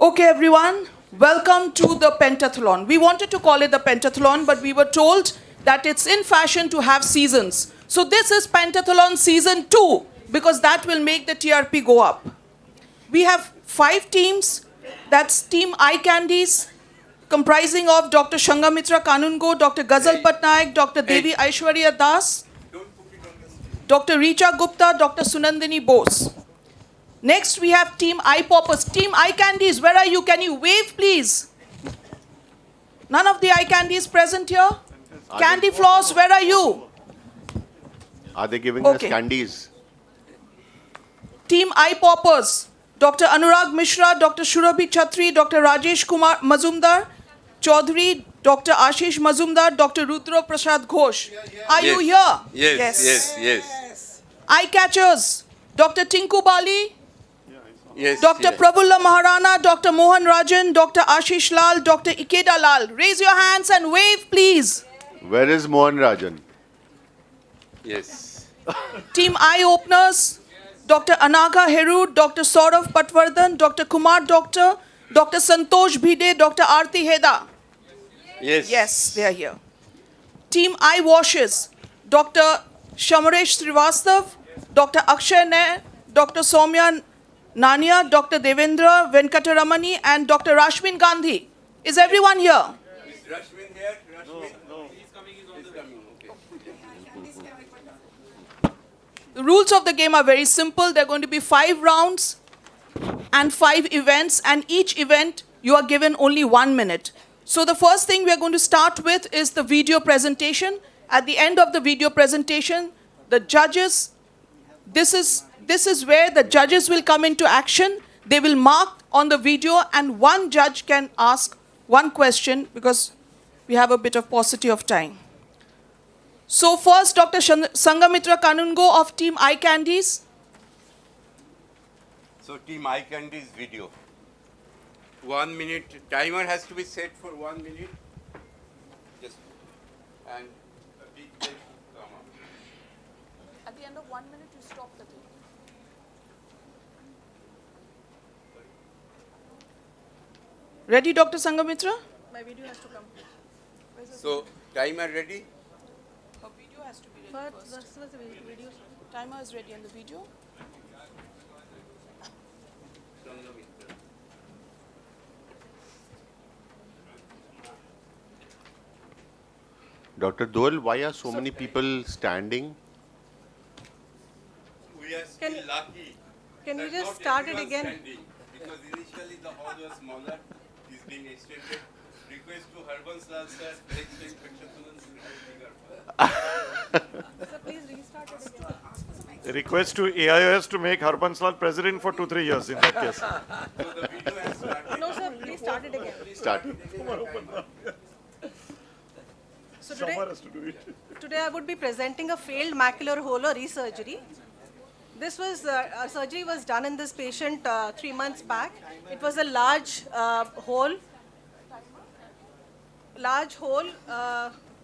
Okay, everyone, welcome to the Pentathlon. We wanted to call it the Pentathlon, but we were told that it's in fashion to have seasons. So this is Pentathlon Season 2, because that will make the TRP go up. We have 5 teams. That's Team Eye Candies, comprising of Dr. Shangamitra Kanungo, Dr. Ghazal Patnaik, Dr. Devi Aishwarya Das, Dr. Richa Gupta, Dr. Sunandini Bose. Next, we have Team Eye Poppers. Team Eye Candies, where are you? Can you wave, please? None of the Eye Candies present here? Candy Floss, where are you? Are they giving us candies? Team Eye Poppers. Dr. Anurag Mishra, Dr. Shurabhi Chatri, Dr. Rajesh Kumar Mazumdar, Chaudhary, Dr. Ashish Mazumdar, Dr. Rudra Prasad Ghosh. Are you here? Yes. Eye Catchers. Dr. Tinku Bali, Yes. Dr. Prafulla Maharana, Dr. Mohan Rajan, Dr. Ashish Lal, Dr. Ikeda Lal. Raise your hands and wave, please. Where is Mohan Rajan? Yes. Team Eye Openers, Dr. Anagha Heru, Dr. Saurav Patwardhan, Dr. Kumar Doctor, Dr. Santosh Bhide, Dr. Aarti Heda. Yes. Yes, they are here. Team Eye Washes, Dr. Shamaresh Srivastav, Dr. Akshay Nair, Dr. Soumya Nania, Dr. Devendra Venkataramani, and Dr. Rashmin Gandhi. Is everyone here? Is Rashmin here? No. He's coming. Okay. The rules of the game are very simple. There are going to be 5 rounds and 5 events, and each event you are given only 1 minute. So the first thing we are going to start with is the video presentation. At the end of the video presentation, the judges, this is where the judges will come into action. They will mark on the video, and one judge can ask one question because we have a bit of paucity of time. So first, Dr. Sangamitra Kanungo of Team Eye Candies. So Team Eye Candies video. 1 minute. Timer has to be set for 1 minute. Just and a big take come up. At the end of 1 minute, you stop the tape. Ready, Dr. Sangamitra? My video has to come. So timer ready? Her video has to be ready first. Video. Timer is ready and the video. Dr. Dole, why are so many people standing? We are still lucky. Can that you just not start it everyone again? standing, because initially the hall was smaller, is being extended. Request to Harbans Lal sir, next time Pentathlon bigger. Sir, please restart it again. Request to AIOC to make Harbansal president for 2-3 years in that case. So the video has started. No, sir, please start it again. Start. So Shamar has to do it. today I would be presenting a failed macular hole or resurgery. This was, surgery was done in this patient 3 months back. It was a large hole,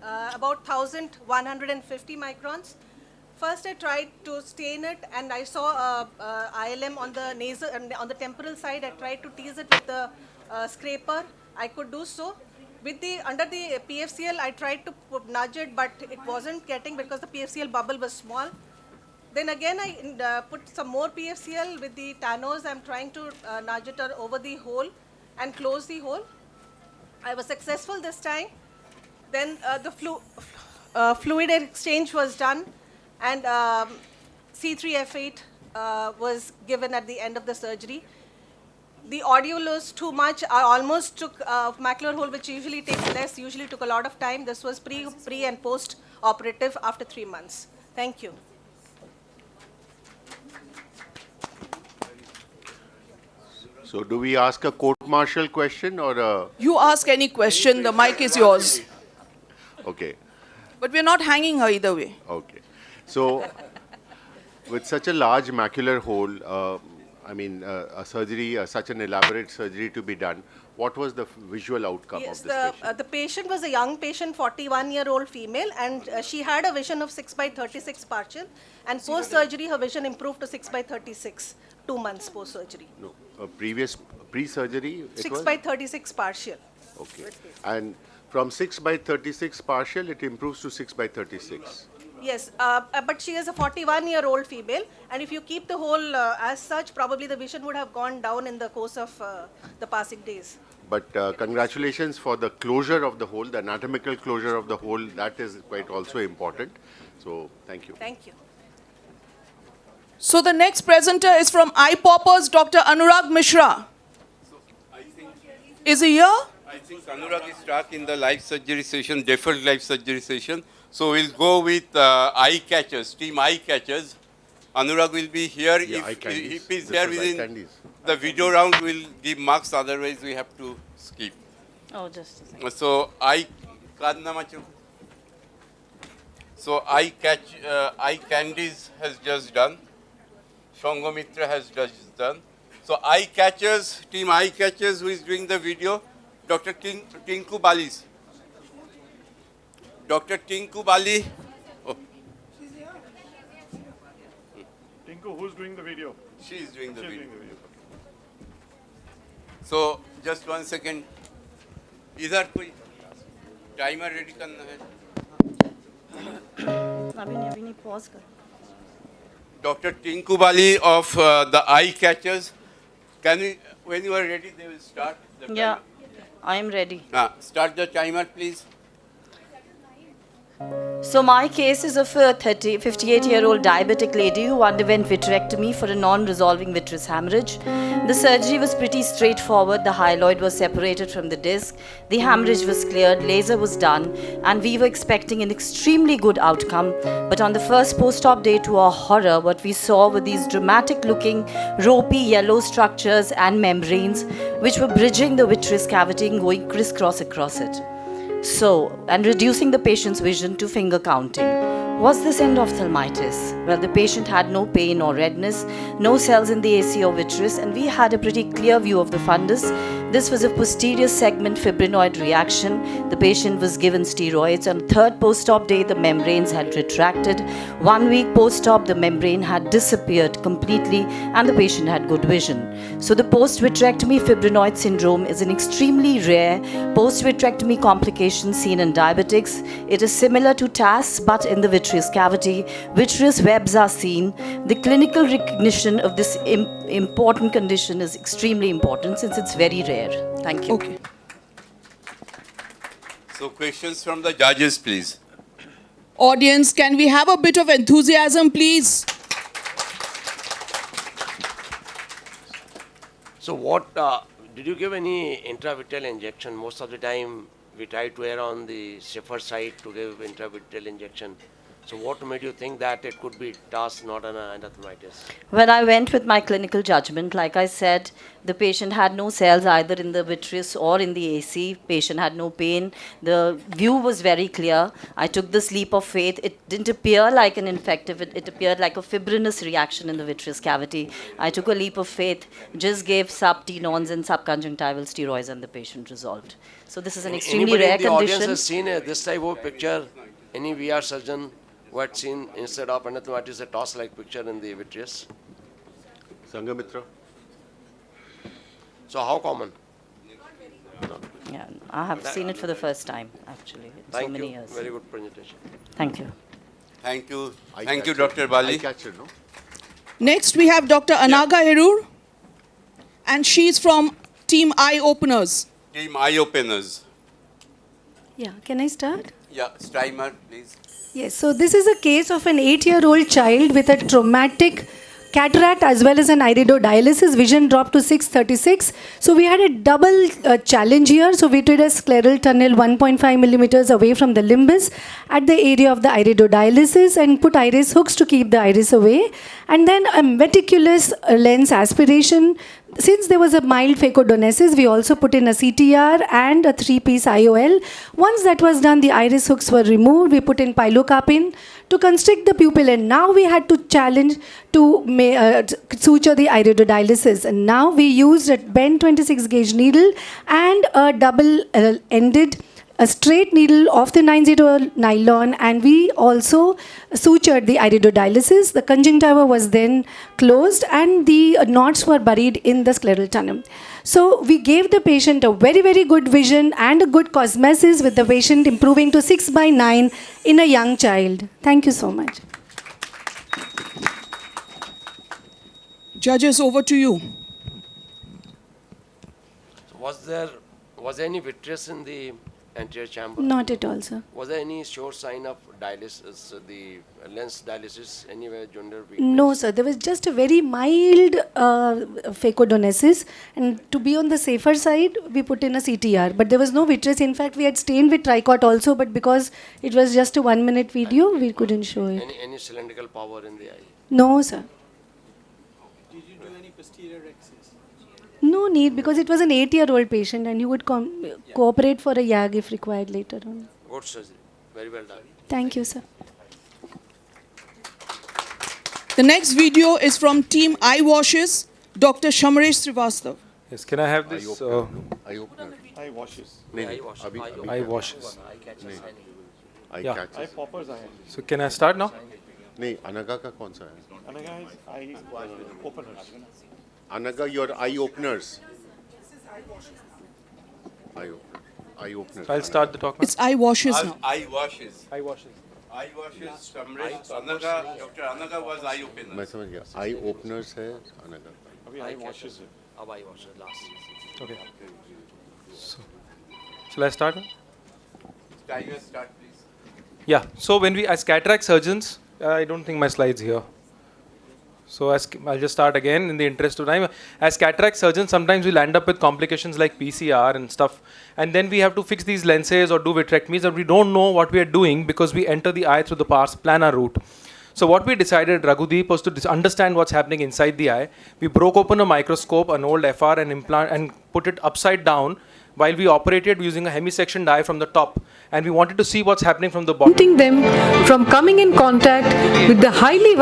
about 1,150 microns. First, I tried to stain it, and I saw ILM on the nasal, on the temporal side. I tried to tease it with the scraper. I could do so. With the under the PFCL, I tried to nudge it, but it wasn't getting because the PFCL bubble was small. Then again, I put some more PFCL with the Thanos. I'm trying to nudge it over the hole and close the hole. I was successful this time. Then the fluid exchange was done, and C3F8 was given at the end of the surgery. The audio was too much. I almost took macular hole, which usually takes less, usually took a lot of time. This was pre and post operative after 3 months. Thank you. So do we ask a court-martial question or a... You ask any question, the mic is yours. Okay, But we're not hanging her either way. okay. So with such a large macular hole, a surgery, such an elaborate surgery to be done, what was the visual outcome Yes, of this patient? the patient was a young patient, 41-year-old female, and she had a vision of 6/36 partial. And post-surgery, her vision improved to 6/36, 2 months post-surgery. No. previous pre-surgery? it 6 was? by 36 partial. Okay. And from 6 by 36 partial, it improves to 6 by 36. Yes, but she is a 41-year-old female, and if you keep the hole as such, probably the vision would have gone down in the course of the passing days. But congratulations for the closure of the hole, the anatomical closure of the hole. That is quite also important. So thank you. Thank you. So the next presenter is from Eye Poppers, Dr. Anurag Mishra. I think Is he here? I think Anurag is stuck in the live surgery session, deferred live surgery session. So we'll go with eye catchers, team eye catchers. Anurag will be here. Yeah, eye candies. If he's This there was eye within candies. the video round, we'll give marks. Otherwise, we have to skip. Oh, just a second. So eye candies has just done. Shongomitra has just done. So eye catchers, team eye catchers, who is doing the video? Dr. Tinku Balis. Dr. Tinku Bali. Oh, Tinku, who's doing the video? she is doing the She's video. doing the video. So just 1 second. इधर कोई timer ready करना है. Naveen, pause kar. Dr. Tinku Bali of the eye catchers. Can we, when you are ready, they will start the Yeah, timer. I am ready. Start the timer, please. So my case is of a 58-year-old diabetic lady who underwent vitrectomy for a non-resolving vitreous hemorrhage. The surgery was pretty straightforward. The hyaloid was separated from the disc. The hemorrhage was cleared, laser was done, and we were expecting an extremely good outcome. But on the first post-op day, to our horror, what we saw were these dramatic-looking ropey yellow structures and membranes which were bridging the vitreous cavity and going crisscross across it. So, and reducing the patient's vision to finger counting. Was this endophthalmitis? Well, the patient had no pain or redness, no cells in the AC or vitreous, and we had a pretty clear view of the fundus. This was a posterior segment fibrinoid reaction. The patient was given steroids. On third post-op day, the membranes had retracted. 1 week post-op, the membrane had disappeared completely, and the patient had good vision. So the post-vitrectomy fibrinoid syndrome is an extremely rare post-vitrectomy complication seen in diabetics. It is similar to TAS, but in the vitreous cavity. Vitreous webs are seen. The clinical recognition of this important condition is extremely important since it's very rare. Thank you. Okay. So questions from the judges, please. Audience, can we have a bit of enthusiasm, please? So what, did you give any intravitreal injection? Most of the time we try to err on the safer side to give intravitreal injection. So what made you think that it could be TAS, not an endophthalmitis? Well, I went with my clinical judgment. Like I said, the patient had no cells either in the vitreous or in the AC. Patient had no pain. The view was very clear. I took this leap of faith. It didn't appear like an infective. It appeared like a fibrinous reaction in the vitreous cavity. I took a leap of faith, just gave sub-tenons and subconjunctival steroids, and the patient resolved. So this is an extremely Anybody rare in the audience condition. has seen this type of picture? Any VR surgeon who had seen instead of endophthalmitis a TAS-like picture in the vitreous? Sangamitra? So how common? Yeah, I have seen it for the first time, actually, in so Thank many you. years. Very good presentation. Thank you. Thank you. Eye Thank you, catcher. Dr. Bali. Eye catcher, no? Next, we have Dr. Anaga Herur, and she's from Team Eye Openers. Team Eye Openers. Yeah, can I start? Yeah, timer, please. Yes, so this is a case of an 8-year-old child with a traumatic cataract as well as an iridodialysis. Vision dropped to 636. So we had a double challenge here. So we did a scleral tunnel 1.5 millimeters away from the limbus at the area of the iridodialysis and put iris hooks to keep the iris away. And then a meticulous lens aspiration. Since there was a mild phacodonesis, we also put in a CTR and a 3-piece IOL. Once that was done, the iris hooks were removed. We put in pilocarpine to constrict the pupil, and now we had to challenge to suture the iridodialysis. And now we used a bent 26 gauge needle and a double-ended a straight needle of the 90 nylon, and we also sutured the iridodialysis. The conjunctiva was then closed and the knots were buried in the scleral tunnel. So we gave the patient a very, very good vision and a good cosmesis, with the patient improving to 6/9 in a young child. Thank you so much. Judges, over to you. Was there any vitreous in the anterior chamber? Not at all, sir. Was there any sure sign of dialysis, the lens dialysis anywhere, gender weakness? No, sir. There was just a very mild phacodonesis, and to be on the safer side, we put in a CTR. But there was no vitreous. In fact, we had stained with tricot also, but because it was just a 1-minute video, we couldn't show it. Any cylindrical power in the eye? No, sir. Did you do any posterior access? No need, because it was an 8-year-old patient, and you would cooperate for a YAG if required later on. Good surgery. Very well done. Thank you, sir. The next video is from Team Eye Washes, Dr. Shamresh Srivastav. Yes, can I have this? Eye opener. Eye washes. नहीं, अभी Eye washes. eye Yeah. catches. Eye poppers I have. So can I start now? नहीं, अनगा का कौन सा है? Anaga is eye openers. Anaga, your eye openers. Eye openers. I'll start the talk now. It's eye washes now. Eye washes. Eye washes. Eye washes, Shamresh, Anaga, Dr. Anaga was eye opener. मैं समझ गया. Eye openers है अनगा. अभी eye washes है. Ab eye washes last. Okay. So, shall I start now? Timer start, please. Yeah. So when we, as cataract surgeons, I don't think my slide's here. So I'll just start again in the interest of time. As cataract surgeons, sometimes we'll end up with complications like PCR and stuff. And then we have to fix these lenses or do vitrectomies, and we don't know what we are doing because we enter the eye through the pars plana route. So what we decided, Raghudeep, was to understand what's happening inside the eye. We broke open a microscope, an old FR, and implant and put it upside down while we operated using a hemi-sectioned eye from the top. And we wanted to see what's happening from the bottom. Preventing them from coming in contact with the highly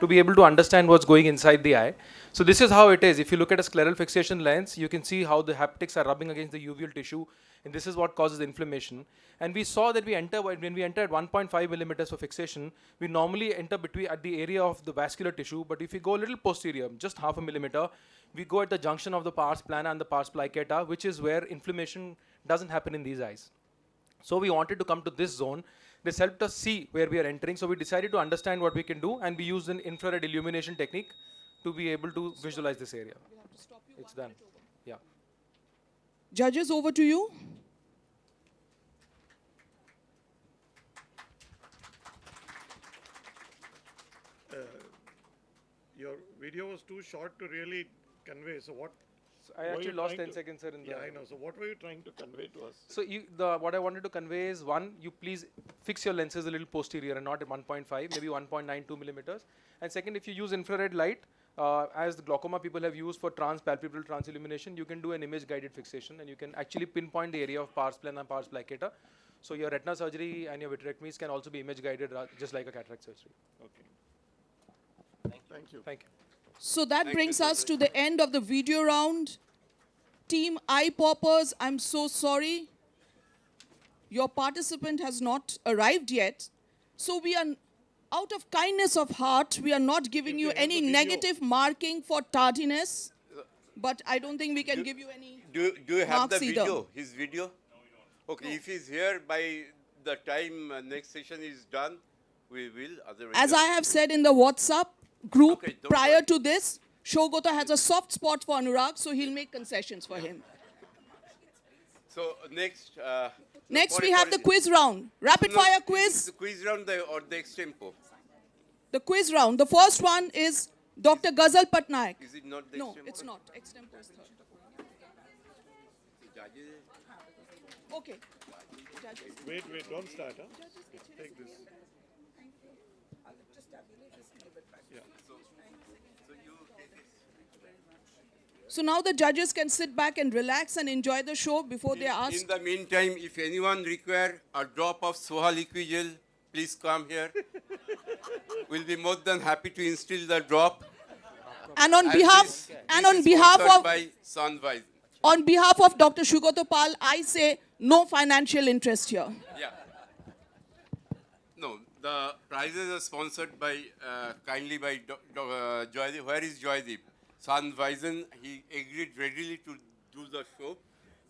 to be able to understand what's going inside the eye. So this is how it is. If you look at a scleral fixation lens, you can see how the haptics are rubbing against the uveal tissue, and this is what causes inflammation. And we saw that when we enter at 1.5 millimeters for fixation, we normally enter at the area of the vascular tissue, but if we go a little posterior, just half a millimeter, we go at the junction of the pars plana and the pars plicatum, which is where inflammation doesn't happen in these eyes. So we wanted to come to this zone. This helped us see where we are entering. So we decided to understand what we can do, and we used an infrared illumination technique to be able to visualize this area. It's done. Yeah. Judges, over to you. Your video was too short to really convey. So what? I were actually you lost trying 10 seconds, sir. Yeah, I know. So what were you trying to convey to us? So what I wanted to convey is, one, you please fix your lenses a little posterior and not at 1.5, maybe 1.92 millimeters. And second, if you use infrared light, as the glaucoma people have used for palpebral transillumination, you can do an image-guided fixation, and you can actually pinpoint the area of pars plana and pars plicatum. So your retina surgery and your vitrectomies can also be image-guided, just like a cataract surgery. Okay. Thank you. Thank you. So that brings us to the end of the video round. Team Eye Poppers, I'm so sorry. Your participant has not arrived yet. So we are, out of kindness of heart, we are not giving you any negative marking for tardiness. But I don't think we can give you any Do you have the marks either. video, his video? Okay, if he's here by the time next session is done, we will. Otherwise, As I have said in the WhatsApp group Okay, don't prior worry. to this, Shogota has a soft spot for Anurag, so he'll make concessions for him. So next. Next, we have the quiz round. Rapid fire quiz. The quiz round or the extempo. The quiz round. The first one is Dr. Ghazal Patnaik. Is it not the No, extempo? it's not. Extempore is third. Okay. Wait, don't start. Huh? Take this. So now the judges can sit back and relax and enjoy the show before they are In asked. the meantime, if anyone require a drop of Soha liquigel, please come here. We'll be more than happy to instill the drop. And on As behalf this and is on behalf sponsored of by Sunwise. on behalf of Dr. Shugotopal, I say No financial interest here. Yeah. No, the prizes are sponsored by, kindly by Joydeep. Where is Joydeep? San Vizan, he agreed readily to do the show.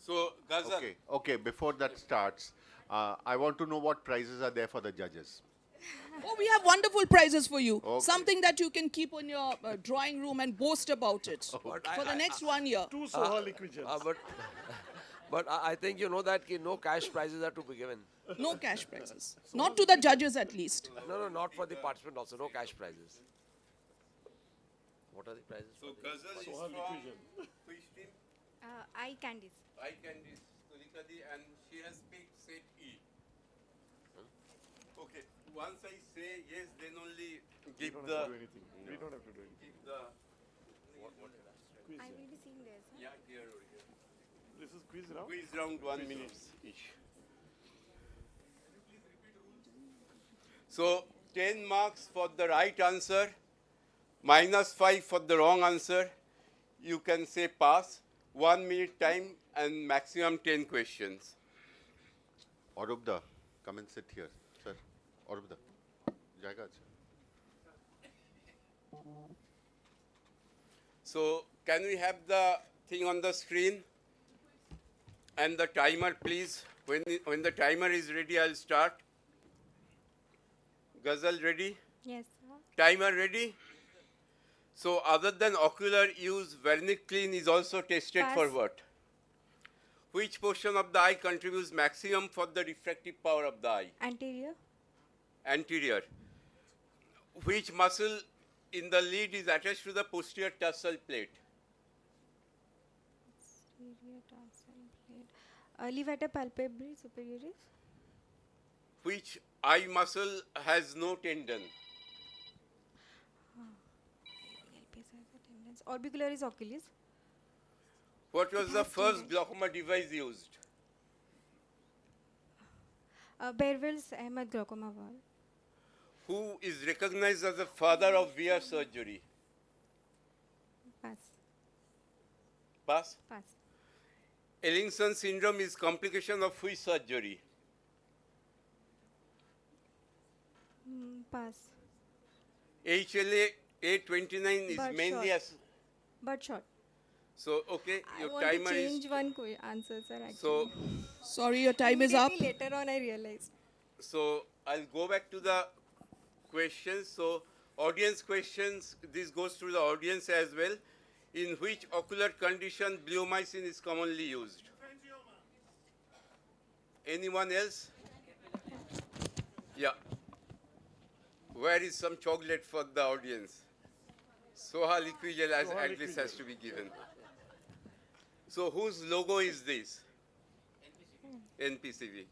So, Ghazal. Okay, before that starts, I want to know what prizes are there for the judges. Oh, we have wonderful prizes for you. Okay. Something that you can keep in your drawing room and boast about it for the next 1 year. Two Soha liquids. But I think you know that no cash prizes are to be given. No cash prizes. Not to the judges, at least. No, not for the participant also. No cash prizes. What are the prizes? So, Ghazal is from which team? Eye candies. I Candice Tulikadi, and she has picked set E. Okay, once I say yes, then only give We the. don't have to do anything. Give the. I will be seeing this. Huh? Yeah, here or here. This is quiz round. Quiz round 1 minute each. So 10 marks for the right answer, -5 for the wrong answer. You can say pass. 1 minute time and maximum 10 questions. Aurubda, come and sit here, sir. Aurubda. Jayega acha. So can we have the thing on the screen? And the timer, please. When the timer is ready, I'll start. Ghazal ready? Yes, sir. Timer ready? So other than ocular use, Wernickean is also tested for Pass. what? Which portion of the eye contributes maximum for the refractive power of the eye? Anterior. Anterior. Which muscle in the lid is attached to the posterior tarsal plate? Posterior tarsal plate. Levator palpebrae superioris. Which eye muscle has no tendon? Orbicularis oculis. What was the first glaucoma device used? Berwell's Ahmed glaucoma valve. Who is recognized as the father of VR surgery? Pass. Pass. Pass. Ellingson syndrome is complication of which surgery? Pass. HLA A29 is But mainly short. as. But short. So, okay, I your want timer to change is. one answer, sir. Actually. So, Sorry, your time is up. Immediately later on, I realized. so I'll go back to the questions. So, audience questions, this goes to the audience as well. In which ocular condition bleomycin is commonly used? Anyone else? Yeah. Where is some chocolate for the audience? Soha liquid gel as at least has to be given. So whose logo is this? NPCV.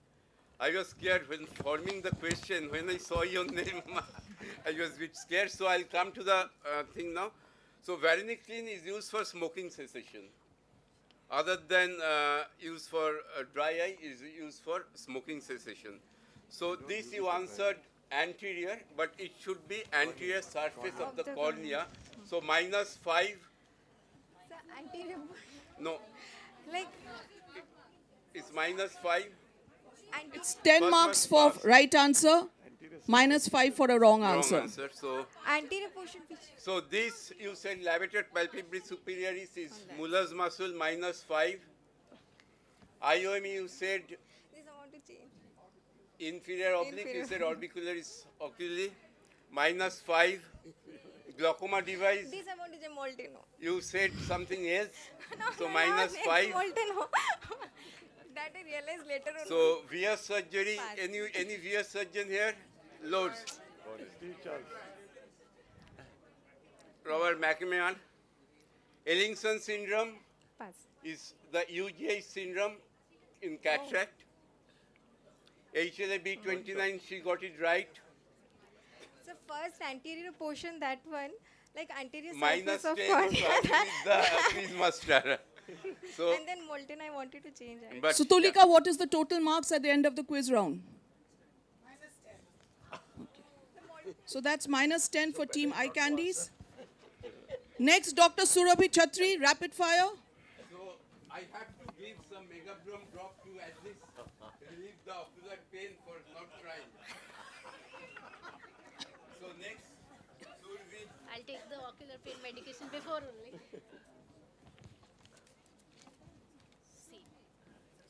I was scared when forming the question. When I saw your name, I was a bit scared. So I'll come to the thing now. So Wernickean is used for smoking cessation. Other than used for dry eye, is used for smoking cessation. So this you answered anterior, but it should be anterior surface of the cornea. So -5. Sir, anterior. No, Like, it's -5. It's 10 First marks marks for pass. right answer, -5 for a wrong Wrong answer. answer. So. anterior portion which. So this you said levator palpebrae superioris is Muller's muscle -5. IOM you said This I want to change. inferior oblique, you Inferior. said orbicularis oculi -5. Glaucoma device, This I want to change Molteno. you said something else. So No, -5. Molteno. That I realized later on. So VR surgery, Pass. any VR surgeon here? Loads. Steve Charles. Robert McMahon. Ellingson syndrome Pass. is the UGI syndrome in cataract. HLA-B29, she got it right. So first anterior portion, that one, like anterior Minus surface of 10 cornea. with the quiz master. So, And then Molten I wanted to change. but So Tulika, what is the total marks at the end of the quiz round? So that's -10 for Team Eye Candies. Next, Dr. Surabhi Chatri, rapid fire. So I have to give give some megabrom drop to at least relieve the ocular pain for not trying. So next, Survi. I'll take the ocular pain medication before only. See.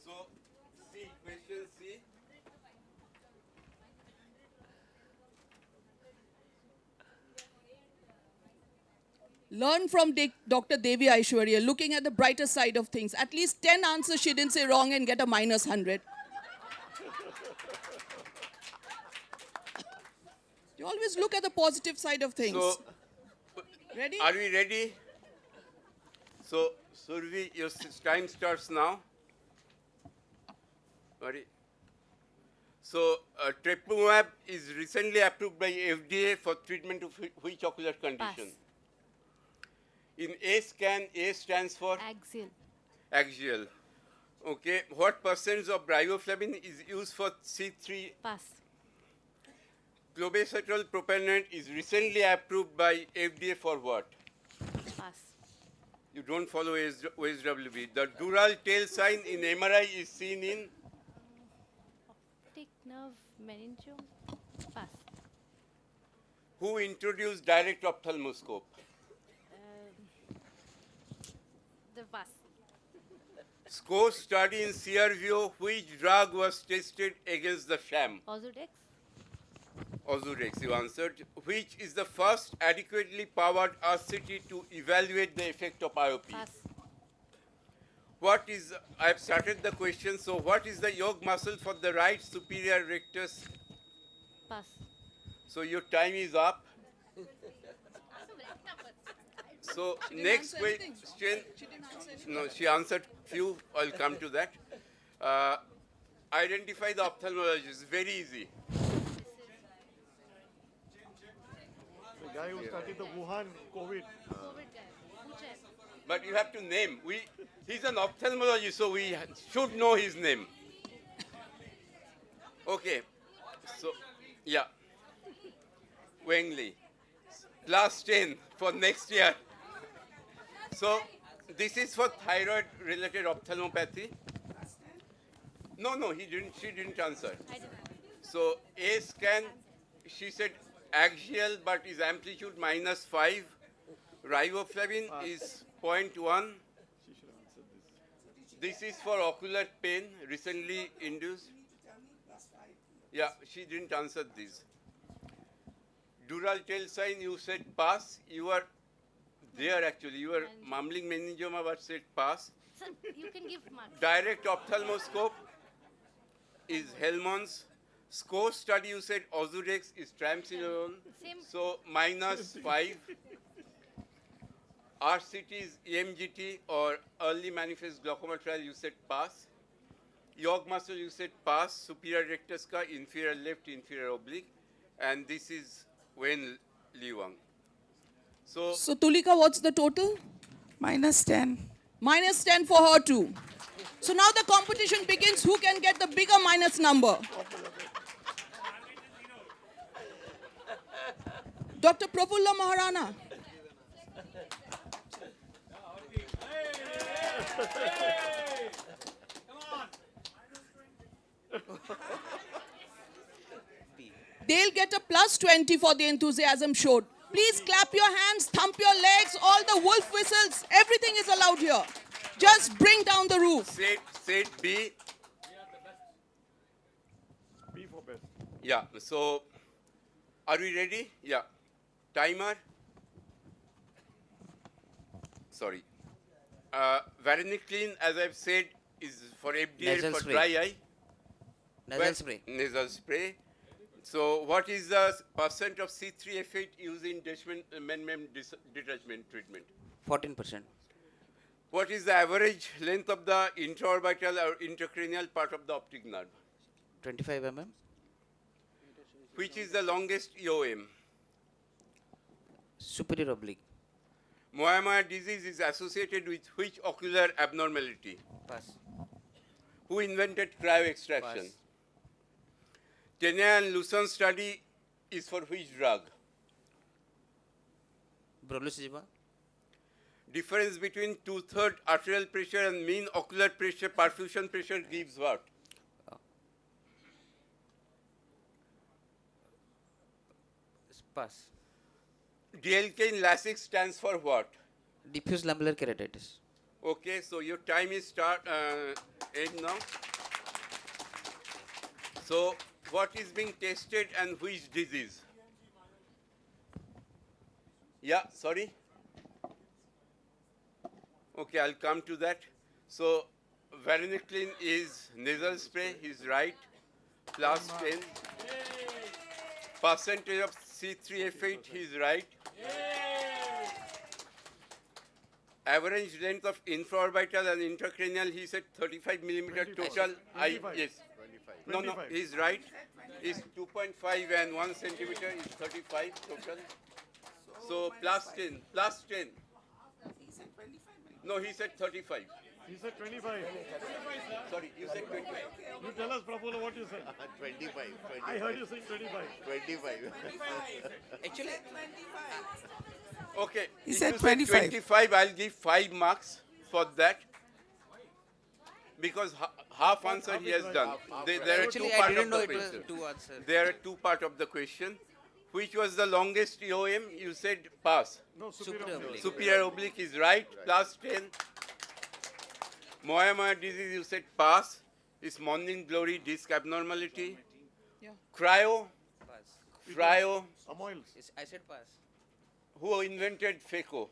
So C, question C. Learn from Dr. Devi Aishwarya, looking at the brighter side of things. At least 10 answers she didn't say wrong and get a minus 100. You always look at the positive side of things. So, Ready? are we ready? So, Survi, your time starts now. Ready? So, Trepumab is recently approved by FDA for treatment of which ocular condition? Pass. In A scan, A stands for Axial. axial. Okay, what percent of riboflavin is used for C3? Pass. Clobecetrol propellant is recently approved by FDA for what? Pass. You don't follow OSWB. The dural tail sign in MRI is seen in Optic nerve meningioma. Pass. who introduced direct ophthalmoscope? The pass. Score study in CRVO, which drug was tested against the sham? Ozodex. Ozurex, you answered. Which is the first adequately powered RCT to evaluate the effect of IOP? Pass. What is, I have started the question, so what is the yoke muscle for the right superior rectus? Pass. So your time is up. So next question, no, she answered few, I'll come to that. Identify the ophthalmologist, very easy. The guy who started the Wuhan COVID. COVID guy. Pucha. But you have to name. He's an ophthalmologist, so we should know his name. Okay. So, yeah. Wengli. Plus 10 for next year. So, this is for thyroid-related ophthalmopathy. No, she didn't answer. I didn't. So, A scan, she said axial, but is amplitude -5. Riboflavin is 0.1. This is for ocular pain, recently induced. Yeah, she didn't answer this. Dural tail sign, you said pass. You are there actually. You were mumbling meningioma, but said pass. Sir, you can give marks. Direct ophthalmoscope is Hellman's. Score study, you said Ozurex is triamcinolone. Same. So -5. RCT is EMGT or early manifest glaucoma trial, you said pass. Yog muscle, you said pass. Superior rectus ka, inferior left, inferior oblique. And this is Wen Liwang. So, So, Tulika, what's the total? -10. Minus 10 for her too. So now the competition begins. Who can get the bigger minus number? Dr. Prafulla Maharana. They'll get a plus 20 for the enthusiasm showed. Please clap your hands, thump your legs, all the wolf whistles. Everything is allowed here. Just bring down the roof. Set B. B for best. Yeah, so are we ready? Yeah. Timer. Sorry. Varenicline, as I've said, is for FDA Nasal for spray. dry eye. Nasal spray. Nasal spray. So what is the percent of C3 effect used in membrane detachment treatment? 14%. What is the average length of the intraorbital or intracranial part of the optic nerve? 25 mm. Which is the longest EOM? Superior oblique. Moyamoya disease is associated with which ocular abnormality? Pass. Who invented cryo-extraction? Pass. Tenia and Lucerne study is for which drug? Brolucizumab. difference between two-third arterial pressure and mean ocular pressure, perfusion pressure gives what? Pass. DLK in LASIK stands for what? Diffuse lamellar keratitis. Okay, so your time is end now. So what is being tested and which disease? Yeah, sorry. Okay, I'll come to that. So varenicline is nasal spray, he's right, plus 10. Percentage of C3F8, he's right. Average length of infraorbital and intracranial, he said 35 millimeter total. 25. Yes. 25. No, he's right. It's 2.5 and 1 centimeter is 35 total. So plus 10, plus 10. No, he said 35. He said 25. Sorry, you said 25. You tell us, Prabhu, what you said. 25. I heard you saying 25. 25. Actually, Okay. He if said you 25. 25, I'll give 5 marks for that. Because half answer he has done. There are actually, two I parts didn't of know the it was question. two answers. There are two parts of the question. Which was the longest EOM? You said pass. No, Superior oblique. Superior oblique is right, plus 10. Moya disease, you said pass. Is morning glory disc abnormality. Yeah. Cryo. Pass. Cryo. Amoils. I said pass. Who invented FECO?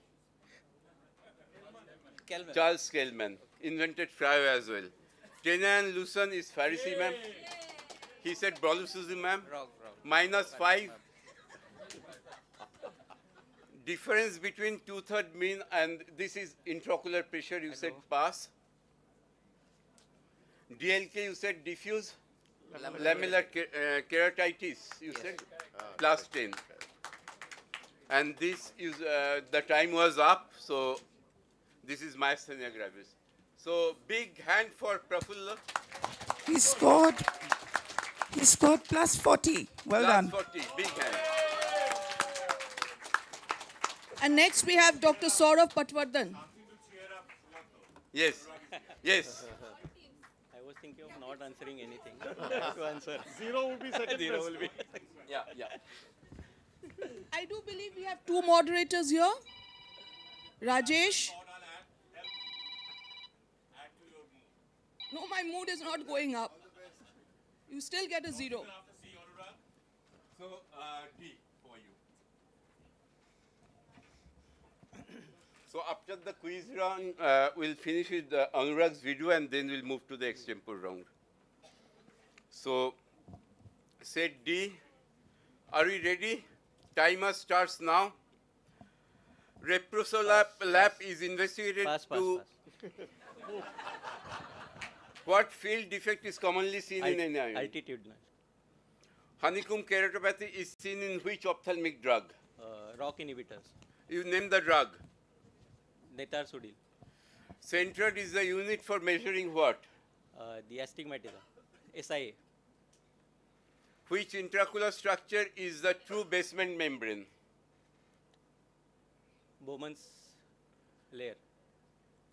Kelvin. Charles Kelman. Invented cryo as well. Tena and Lucen is faricimab. He said brolucizumab. Wrong. Minus 5. Difference between two-third mean and this is intraocular pressure, you said pass. DLK, you said diffuse. Lamellar keratitis, you said plus 10. And this is, the time was up, so this is myasthenia gravis. So big hand for Prafulla. He scored plus 40. Well Plus done. 40, big hand. And next we have Dr. Saurav Patwardhan. Yes, yes. I was thinking of not answering anything. To answer. Zero would be second Zero best. will be. Yeah. I do believe we have two moderators here. Rajesh. No, my mood is not going up. You still get a 0. So, D for you. So after the quiz round, we'll finish with Anurag's video and then we'll move to the extempore round. So, set D. Are we ready? Timer starts now. Reprosolap lab is investigated Pass. What field defect is commonly seen in NIM? Altitudinal. Honeycomb keratopathy is seen in which ophthalmic drug? Rock inhibitors. You name the drug. Netarsudil. Centroid is the unit for measuring what? The astigmatism. SIA. Which intraocular structure is the true basement membrane? Bowman's layer.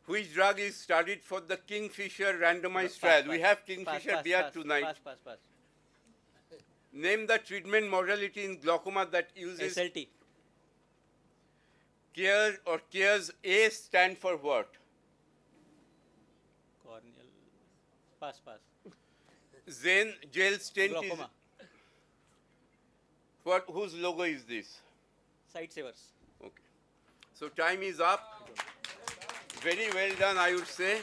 Which drug is studied for the Kingfisher randomized trial? We have Kingfisher beer tonight. Pass. Name the treatment modality in glaucoma that uses SLT. CARES or CARES A stand for what? Corneal. Pass. Zen gel stent is Glaucoma. what? Whose logo is this? Sight savers. Okay. So time is up. Very well done, I would say.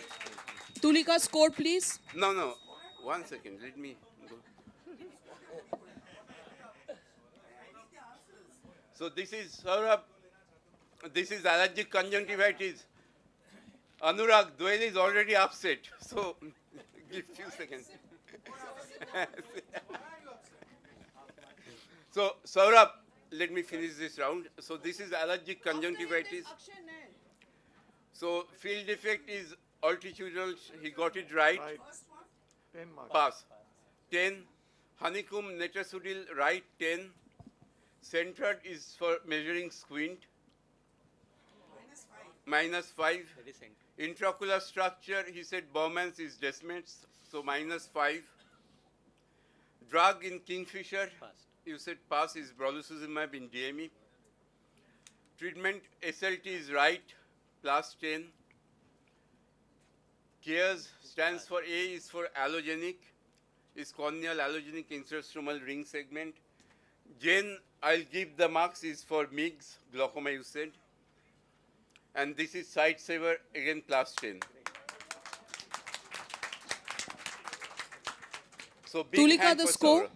Tulika, score please. No. 1 second. Let me go. So this is Saurabh. This is allergic conjunctivitis. Anurag, Dwayne is already upset. So give few seconds. So Saurabh, let me finish this round. So this is allergic conjunctivitis. So field defect is altitudinal. He got it right. 10 marks. Pass. 10. Honeycomb netasudil right 10. Centroid is for measuring squint. -5. Very center. Intraocular structure, he said Bowman's is Descemet's, so -5. Drug in Kingfisher, Passed. you said pass is brolucizumab in DME. Treatment SLT is right, +10. CARES stands for A is for allogenic, is corneal allogenic intrastromal ring segment. Jane, I'll give the marks, is for MIGS, glaucoma you said. And this is sight saver, again +10. So big Tulika, hand the for score? Saurabh.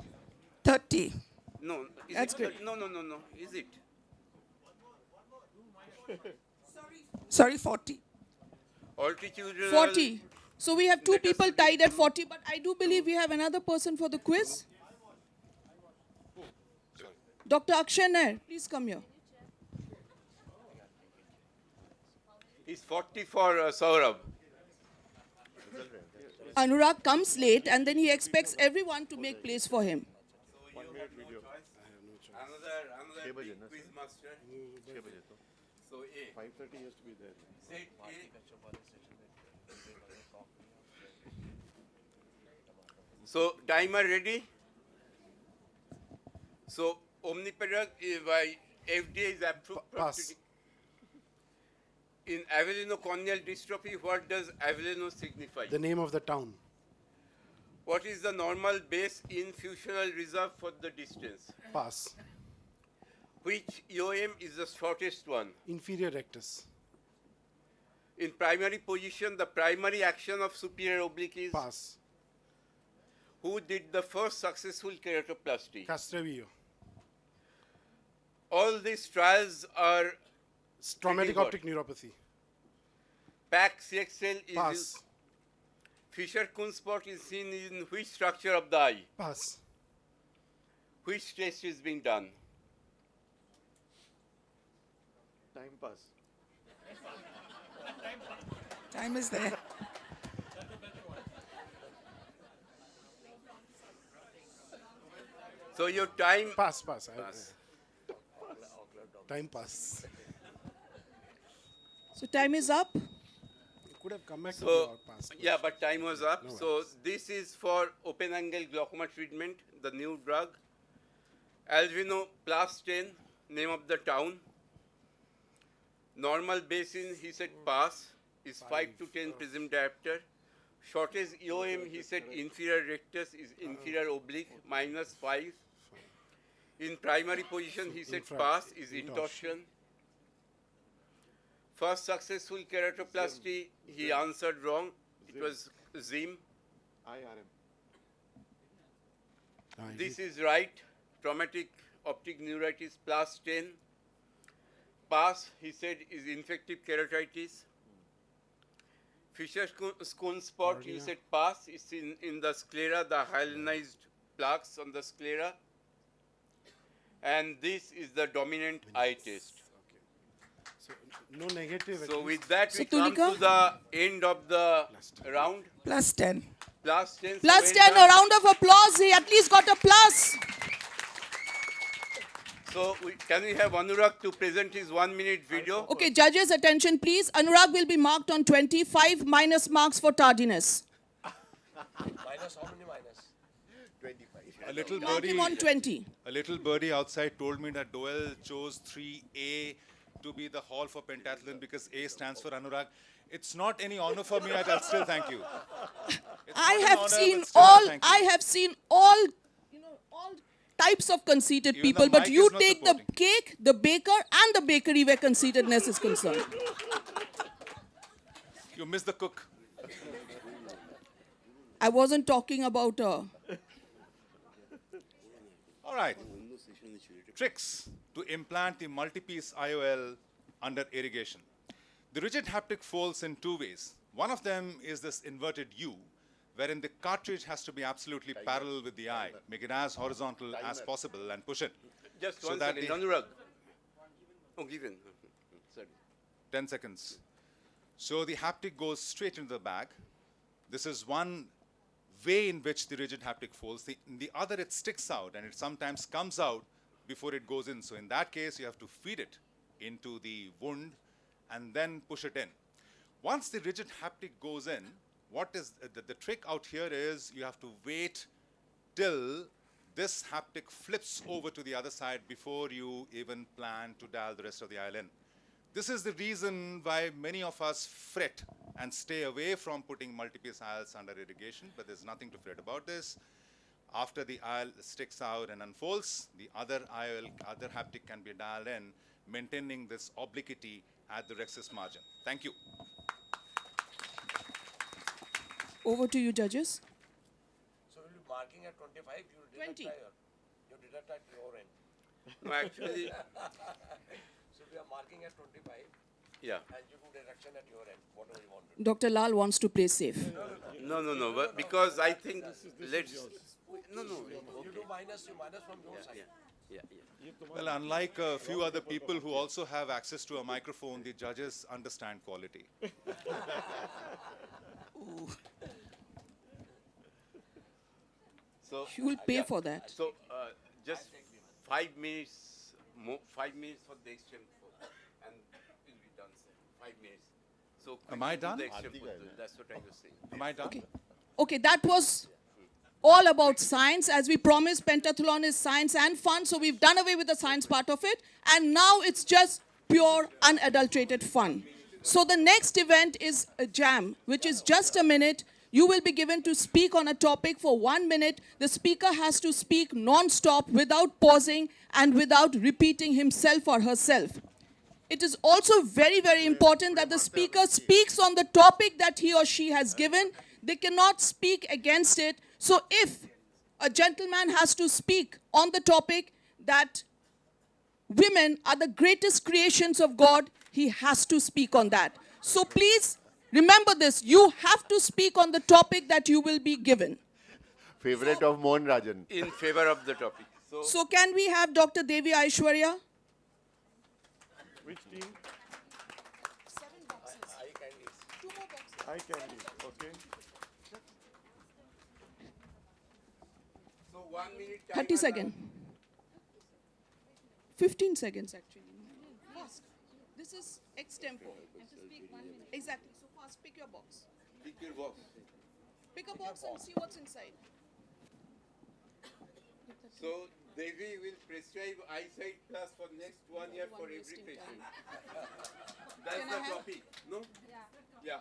30. No, is That's it? great. No, is it? Sorry, 40. Altitudinal. 40. So we have two Let us people tied at 40, but I do believe we have another person for the quiz. Dr. Akshay Nair, please come here. Is 40 for Saurabh. Anurag comes late and then he expects everyone to make place for him. Another big quiz master. So A. 5:30 has to be there. Set A. So timer ready. So omniparag by FDA is approved. Pass. In avelinocorneal dystrophy, what does avelino signify? The name of the town. What is the normal base infusional reserve for the distance? Pass. Which EOM is the shortest one? Inferior rectus. In primary position, the primary action of superior oblique is? Pass. Who did the first successful keratoplasty? Castravio. All these trials are Traumatic what? optic neuropathy. PAC CXL is Pass. used. Fisher-Kuhn spot is seen in which structure of the eye? Pass. Which test is being done? Time pass. Time is there. So your time. Pass. Pass. Pass. Time pass. So time is up. You could have come back to So, the pass. yeah, but time was up. No So this is for open angle glaucoma treatment, the new drug. Alvino +10, name of the town. Normal basin, he said pass, is 5 to 10 prism diopter. Shortest EOM, he said inferior rectus is inferior oblique, -5. In primary position, he said pass is intorsion. First successful keratoplasty, he answered wrong. It was ZIM. IRM. This is right. Traumatic optic neuritis +10. Pass, he said, is infective keratitis. Fisher-Kuhn spot, he said pass. It's in the sclera, the hyalinized plaques on the sclera. And this is the dominant eye test. So no negative. So with that, So we come Tulika? to the end of the round. +10. +10. Plus 10, a round of applause. He at least got a plus. So can we have Anurag to present his 1-minute video? Okay, judges, attention please. Anurag will be marked on 25 minus marks for tardiness. Minus how many minus? 25. A little Mark him on 20. A little birdie outside told me that Doyle chose 3A to be the hall for pentathlon because A stands for Anurag. It's not any honor for me, I'll still thank you. It's I not an have honor, seen but still all. thank you. I have seen all. All types of conceited Even the people, but mic you is not take the supporting. cake, the baker, and the bakery where conceitedness is concerned. You missed the cook. I wasn't talking about. All right. Tricks to implant the multi-piece IOL under irrigation. The rigid haptic folds in two ways. One of them is this inverted U, wherein the cartridge has to be absolutely parallel with the eye. Make it as horizontal as possible and push it. Just So one that second, the- Anurag. Oh, given. Sorry. 10 seconds. So the haptic goes straight into the bag. This is one way in which the rigid haptic folds. In the other, it sticks out and it sometimes comes out before it goes in. So in that case, you have to feed it into the wound and then push it in. Once the rigid haptic goes in, what is the trick out here is you have to wait till this haptic flips over to the other side before you even plan to dial the rest of the aisle in. This is the reason why many of us fret and stay away from putting multi-piece aisles under irrigation, but there's nothing to fret about this. After the aisle sticks out and unfolds, the other haptic can be dialed in, maintaining this obliquity at the rexis margin. Thank you. Over to you, judges. So we'll be marking at 25, you did 20. You did at your end. No, actually, So we are marking at 25, yeah. and you do direction at your end, whatever you want to Dr. Lal wants to play safe. No, but because I think, let's, no. do. You do minus from your side. Yeah. Well, unlike a few other people who also have access to a microphone, the judges understand quality. So You will pay for that. So just 5 minutes, 5 minutes for the extempore, and we'll be done, sir. 5 minutes. So Am I quickly do done? the extempore, that's what I was saying. Am I done? Okay, that was all about science. As we promised, Pentathlon is science and fun, so we've done away with the science part of it, and now it's just pure, unadulterated fun. So the next event is a jam, which is just a minute. You will be given to speak on a topic for 1 minute. The speaker has to speak non-stop, without pausing and without repeating himself or herself. It is also very, very important that the speaker speaks on the topic that he or she has given. They cannot speak against it. So if a gentleman has to speak on the topic that women are the greatest creations of God, he has to speak on that. So please remember this. You have to speak on the topic that you will be given. Favorite of Mohan Rajan. In favor of the topic. So can we have Dr. Devi Aishwarya? Which team? Eye candy. Okay. So 1 minute time. 30 seconds. 15 seconds actually. Fast. This is extempore. Exactly. So fast, pick your box. Pick your box. Pick a box and see what's inside. So Devi will prescribe eyesight class for next 1 year for every patient. That's Can I the have- topic, no? Yeah.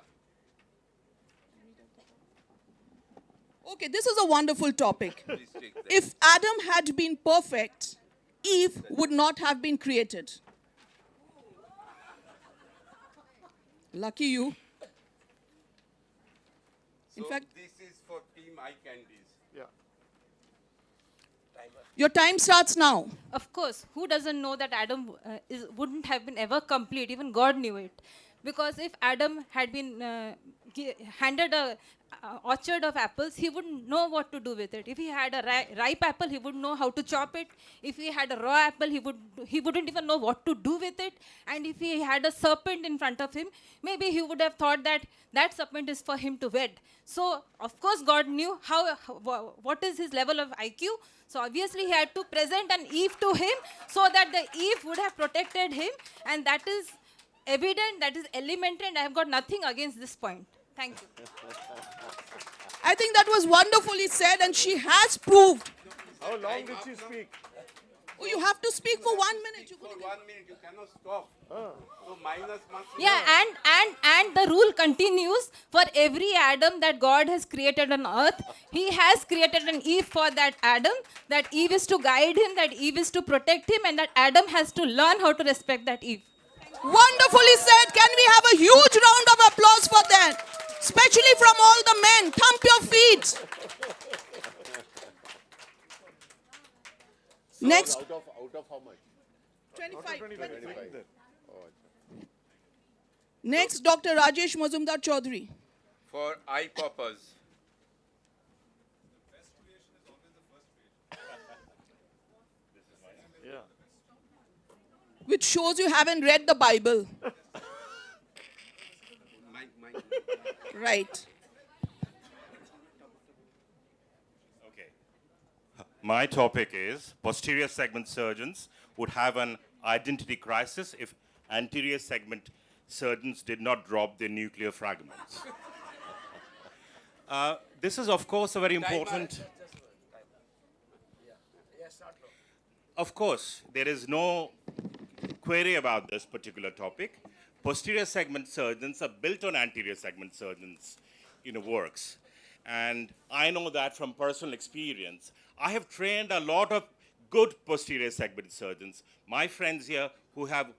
Okay, this is a wonderful topic. Please take that. If Adam had been perfect, Eve would not have been created. Lucky you. In So fact, this is for team eye candies. Yeah. your time starts now. Of course, who doesn't know that Adam wouldn't have been ever complete? Even God knew it. Because if Adam had been handed a orchard of apples, he wouldn't know what to do with it. If he had a ripe apple, he wouldn't know how to chop it. If he had a raw apple, he wouldn't even know what to do with it. And if he had a serpent in front of him, maybe he would have thought that that serpent is for him to wed. So, of course, God knew what is his level of IQ. So obviously he had to present an Eve to him so that the Eve would have protected him, and that is evident, that is elementary, and I have got nothing against this point. Thank you. I think that was wonderfully said, and she has proved. How long did she speak? Oh, you have to speak for 1 minute. You For 1 minute, you cannot stop. So minus must. Yeah, and the rule continues for every Adam that God has created on earth. He has created an Eve for that Adam. That Eve is to guide him, that Eve is to protect him, and that Adam has to learn how to respect that Eve. Wonderfully said. Can we have a huge round of applause for that? Especially from all the men. Thump your feet. So Next. Out of how much? 25. 25. Oh, Next, Dr. Rajesh Mazumdar Chaudhary. For eye poppers. Yeah. Which shows you haven't read the Bible. Right. Okay. My topic is posterior segment surgeons would have an identity crisis if anterior segment surgeons did not drop their nuclear fragments. This is, of course, a very important. Of course, there is no query about this particular topic. Posterior segment surgeons are built on anterior segment surgeons, works. And I know that from personal experience. I have trained a lot of good posterior segment surgeons. My friends here who have,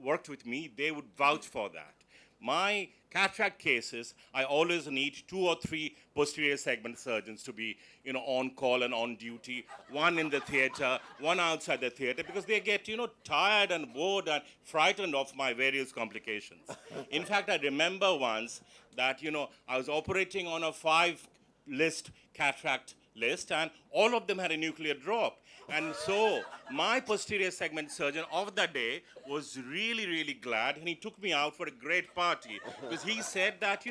worked with me, they would vouch for that. My cataract cases, I always need 2 or 3 posterior segment surgeons to be, on call and on duty. One in the theater, one outside the theater, because they get, tired and bored and frightened of my various complications. In fact, I remember once that, I was operating on a 5-list cataract list, and all of them had a nuclear drop. And so my posterior segment surgeon of that day was really, really glad, and he took me out for a great party because he said that,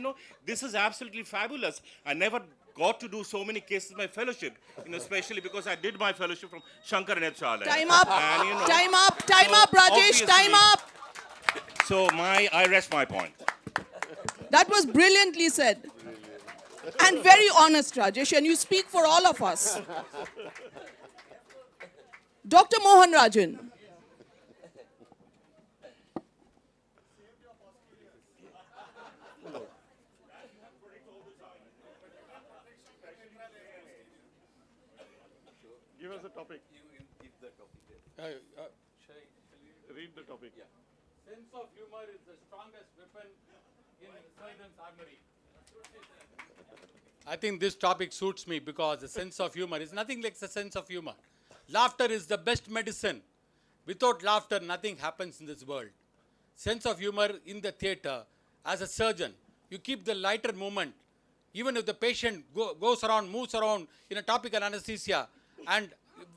this is absolutely fabulous. I never got to do so many cases in my fellowship, especially because I did my fellowship from Shankar Netchalaya. Time up. And, Time up, Rajesh. Time up. So I rest my point. That was brilliantly said. And very honest, Rajesh, and you speak for all of us. Dr. Mohan Rajan. Give us a topic. Read the topic. Sense of humor is the strongest weapon in surgeon's armory. I think this topic suits me because the sense of humor is nothing like the sense of humor. Laughter is the best medicine. Without laughter, nothing happens in this world. Sense of humor in the theater, as a surgeon, you keep the lighter movement. Even if the patient goes around, moves around in a topical anesthesia and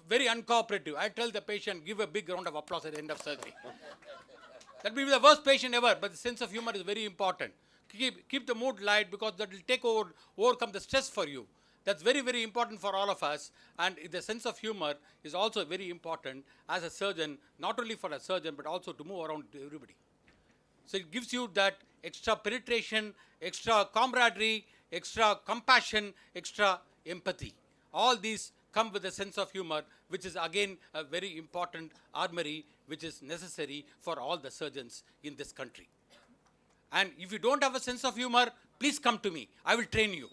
very uncooperative, I tell the patient, give a big round of applause at the end of surgery. That will be the worst patient ever, but the sense of humor is very important. Keep the mood light because that will overcome the stress for you. That's very, very important for all of us. And the sense of humor is also very important as a surgeon, not only for a surgeon, but also to move around to everybody. So it gives you that extra penetration, extra camaraderie, extra compassion, extra empathy. All these come with a sense of humor, which is again a very important armory, which is necessary for all the surgeons in this country. And if you don't have a sense of humor, please come to me. I will train you.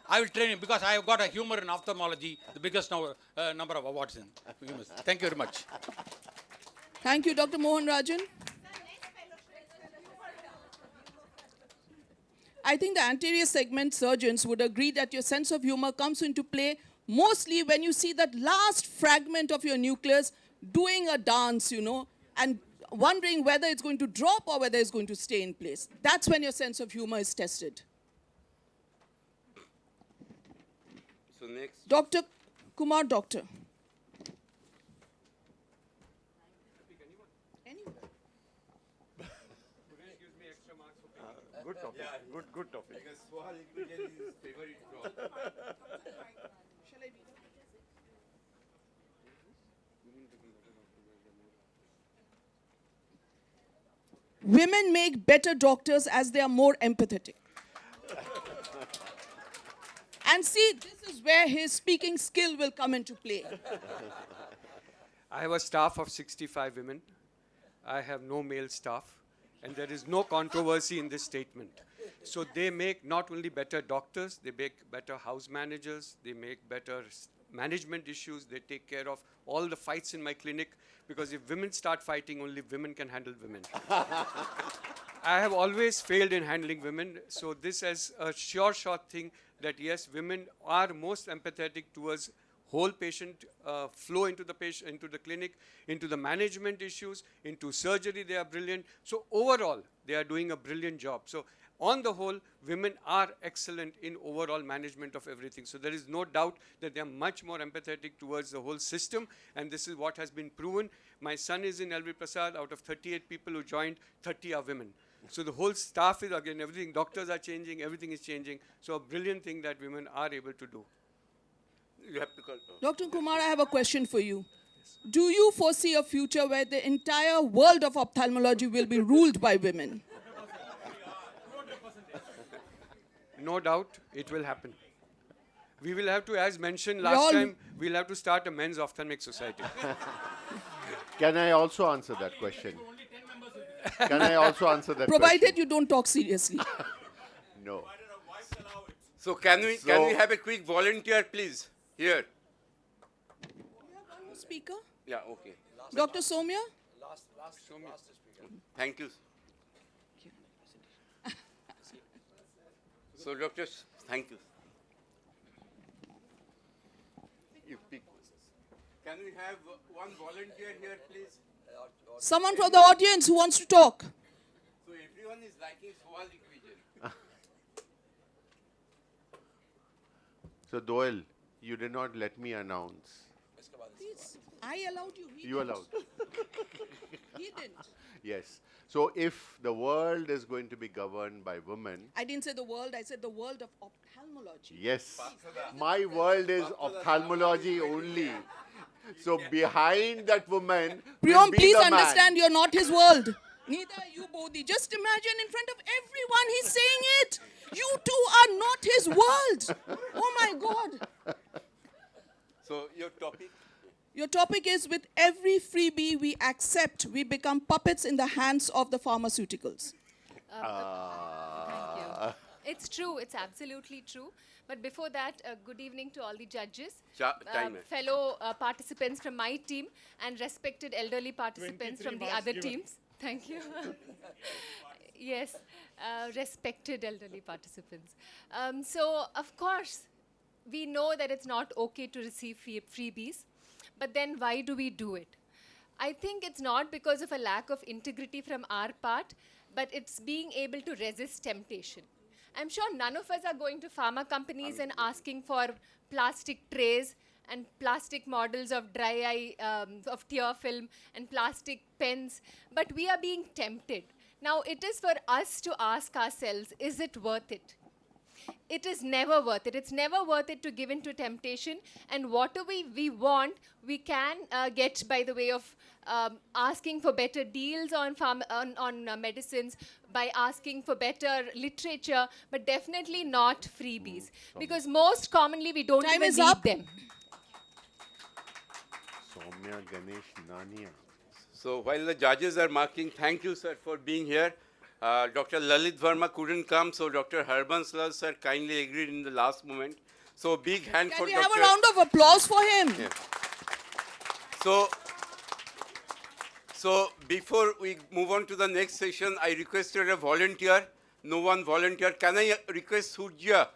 I will train you because I have got a humor in ophthalmology, the biggest number of awards in humor. Thank you very much. Thank you, Dr. Mohan Rajan. I think the anterior segment surgeons would agree that your sense of humor comes into play mostly when you see that last fragment of your nucleus doing a dance, and wondering whether it's going to drop or whether it's going to stay in place. That's when your sense of humor is tested. So next. Dr. Kumar, doctor. Good topic. Good topic. Because Swahal ingredient is his favorite drop. Women make better doctors as they are more empathetic. And see, this is where his speaking skill will come into play. I have a staff of 65 women. I have no male staff. And there is no controversy in this statement. So they make not only better doctors, they make better house managers, they make better management issues, they take care of all the fights in my clinic, because if women start fighting, only women can handle women. I have always failed in handling women, so this is a sure shot thing that yes, women are most empathetic towards whole patient flow into the patient, into the clinic, into the management issues, into surgery, they are brilliant. So overall, they are doing a brilliant job. So on the whole, women are excellent in overall management of everything. So there is no doubt that they are much more empathetic towards the whole system, and this is what has been proven. My son is in LV Prasad. Out of 38 people who joined, 30 are women. So the whole staff is, again, everything, doctors are changing, everything is changing. So a brilliant thing that women are able to do. You have to call. Dr. Kumar, I have a question for you. Do you foresee a future where the entire world of ophthalmology will be ruled by women? No doubt it will happen. We will have to, as mentioned all- last time, we'll have to start a men's ophthalmic society. Can I also answer that question? Can I also answer that Provided question? you don't talk seriously. No. So can we have a quick volunteer, please? Here. Speaker? Yeah, okay. Dr. Somya? Thank you. So, doctors, thank you. Can we have one volunteer here, please? Someone from the audience who wants to talk. So everyone is liking Swal equation. So, Doyle, you did not let me announce. Please, I allowed you. You allowed. He didn't. Yes. So, if the world is going to be governed by women, I didn't say the world, I said the world of ophthalmology. yes, my world is ophthalmology only. So, behind that woman, will Priyam, be please the man. understand you're not his world. Neither are you, Bodhi. Just imagine in front of everyone he's saying it. You two are not his world. Oh my God. So your topic? Your topic is with every freebie we accept, we become puppets in the hands of the pharmaceuticals. Thank you. It's true, it's absolutely true. But before that, good evening to all the judges, Time hai. fellow participants from my team, and respected elderly participants from the other teams. Thank you. Yes, respected elderly participants. So, of course, we know that it's not okay to receive freebies, but then why do we do it? I think it's not because of a lack of integrity from our part, but it's being able to resist temptation. I'm sure none of us are going to pharma companies and asking for plastic trays and plastic models of dry eye, of tear film and plastic pens, but we are being tempted. Now, it is for us to ask ourselves, is it worth it? It is never worth it. It's never worth it to give in to temptation. And whatever we want, we can get by the way of asking for better deals on medicines, by asking for better literature, but definitely not freebies. Because most commonly, we don't Time even is need up. them. Soumya Ganesh Nania. So while the judges are marking, thank you, sir, for being here. Dr. Lalit Verma couldn't come, so Dr. Harbanslal, sir, kindly agreed in the last moment. So big hand Can for we Dr. have a round of applause for him? Yeah. So before we move on to the next session, I requested a volunteer. No one volunteered. Can I request Surya?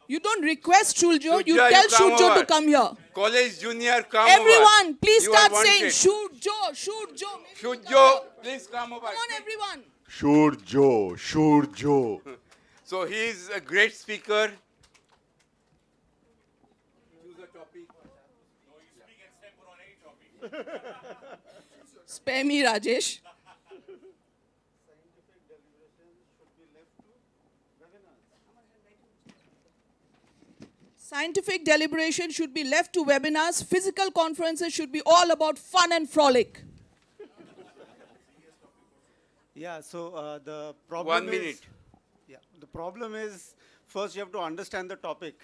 You don't request Shuljo, you Surya, tell come Shuljo over. to come here. College junior, come Everyone, over. please You are start saying wanted. Shuljo, Shuljo. Shurjo, please come over. Come on, everyone. Shurjo, Shurjo. So he is a great speaker. Choose a topic. No, you speak extempore on any topic. Spare me, Rajesh. Scientific deliberation should be left to webinars. Physical conferences should be all about fun and frolic. Yeah, so the problem 1 is... minute. Yeah, the problem is, first you have to understand the topic.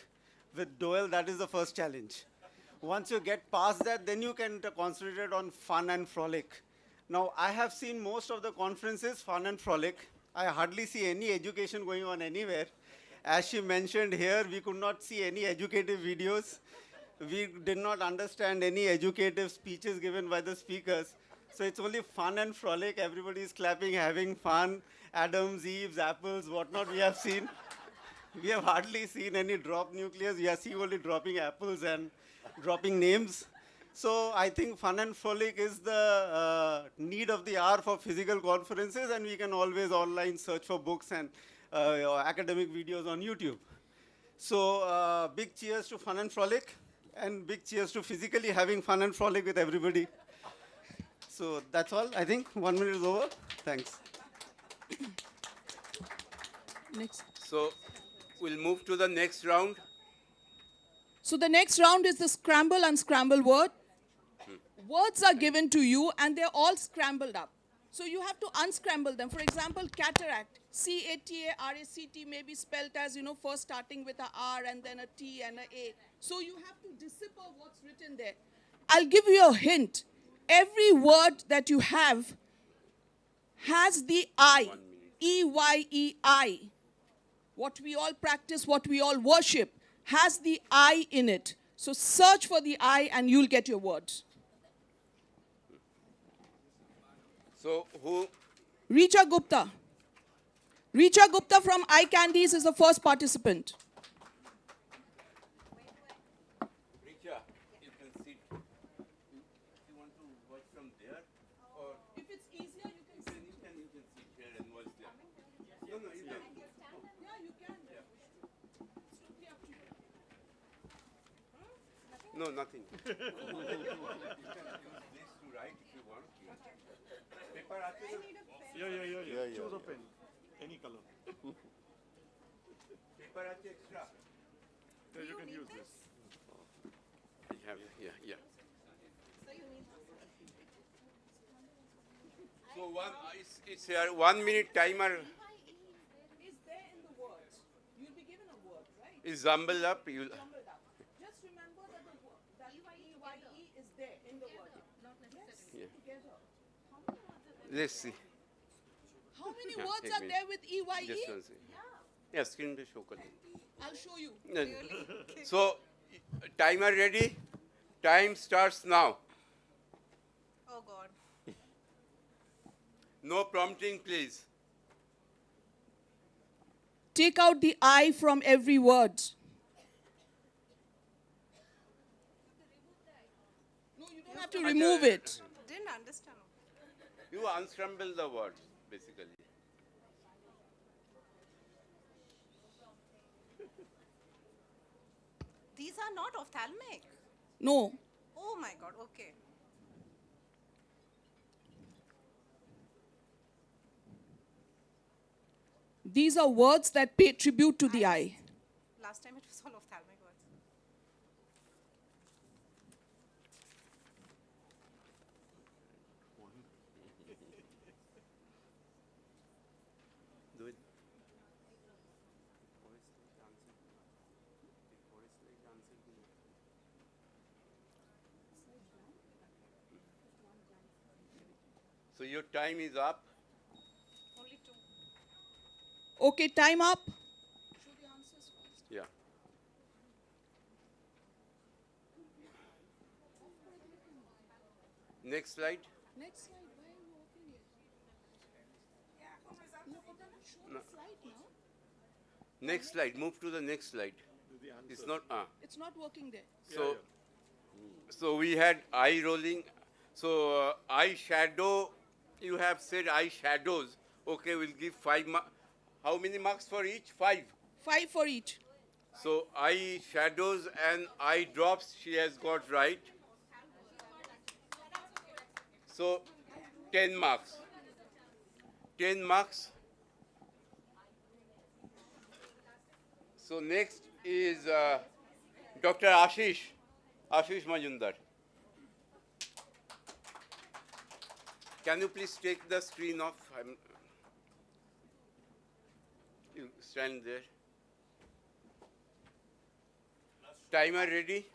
With Doyle, that is the first challenge. Once you get past that, then you can concentrate on fun and frolic. Now, I have seen most of the conferences, fun and frolic. I hardly see any education going on anywhere. As she mentioned here, we could not see any educative videos. We did not understand any educative speeches given by the speakers. So it's only fun and frolic. Everybody is clapping, having fun. Adams, Eves, apples, whatnot we have seen. We have hardly seen any drop nucleus. We have seen only dropping apples and dropping names. So I think fun and frolic is the need of the hour for physical conferences, and we can always online search for books and academic videos on YouTube. So big cheers to fun and frolic, and big cheers to physically having fun and frolic with everybody. So that's all. I think 1 minute is over. Thanks. Next. So we'll move to the next round. So the next round is the scramble and scramble word. words are given to you and they're all scrambled up. So you have to unscramble them. For example, cataract, C-A-T-A-R-A-C-T may be spelled as, first starting with a R and then a T and a A. So you have to decipher what's written there. I'll give you a hint. Every word that you have has the I, E-Y-E-I. What we all practice, what we all worship, has the I in it. So search for the I and you'll get your words. So who? Richa Gupta. Richa Gupta from Eye Candies is the first participant. Richa, you can sit. You want to watch from there? Or if it's easier, you can sit here and watch there. No, you can. Yeah, you can. No, nothing. You can use this to write if you want. Paper Yeah. Choose a pen. Any color. Paper extra. Yeah, you can use this. Yeah. So it's here 1 minute timer Is there in the words. You'll be given a word, right? is jumbled up. You'll Jumbled up. Just remember that the word, that E-Y-E is there in the word. Yes, together. let's see. How many Yeah, words take are me. there with E-Y-E? Just one second. Yeah, screen पे show कर दो. I'll show you. So, timer ready? Time starts now. Oh, God. No prompting, please. Take out the I from every word. No, you don't have to remove it. Didn't understand. You unscramble the words, basically. These are not ophthalmic. No. Oh my God, okay. These are words that pay tribute to the eye. Last time it was all ophthalmic words. Do it. So your time is up. Only two. Okay, time up. Yeah. Next slide. Next slide. Why are you opening it? No, but they're not showing No. the slide now. Next slide. Move to the next slide. It's not. It's not working there. So we had eye rolling. So eye shadow. You have said eye shadows. Okay, we'll give 5 marks. How many marks for each? 5. 5 for each. So eye shadows and eye drops she has got right. So 10 marks. 10 marks. So next is Dr. Ashish Majumdar. Can you please take the screen off? You stand there. Timer ready?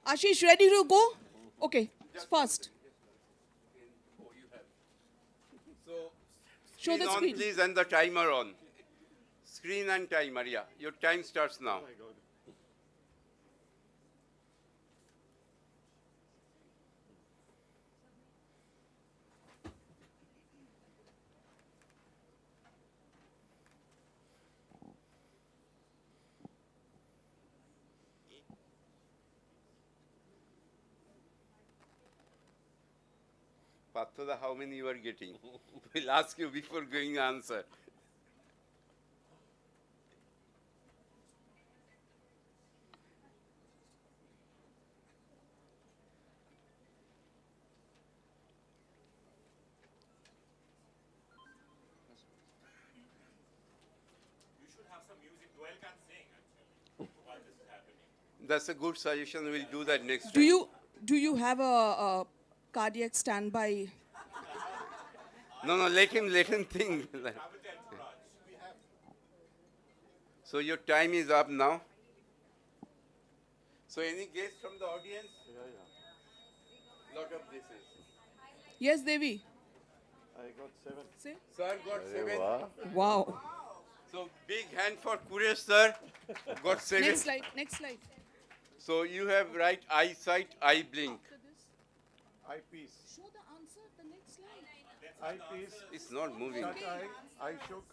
Ashish, ready to go? Okay, it's fast. So Show screen the on, screen. please, and the timer on. Screen and timer, yeah. Your time starts now. Pathoda, how many you are getting? We'll ask you before going answer. You should have some music. Joel can sing actually while this is happening. That's a good suggestion. We'll do that next Do time. you Do you have a cardiac standby? No, no, let him think. So your time is up now. So any guess from the audience? Lot of guesses. Yes, Devi. I got 7. Say. Sir got 7. Wow. So big hand for Kuresh sir. Got 7. Next slide. Next slide. So you have right eyesight, eye blink. Eyepiece. Show the answer. The next slide. Eyepiece. It's not moving. Shut eye. Eye shook.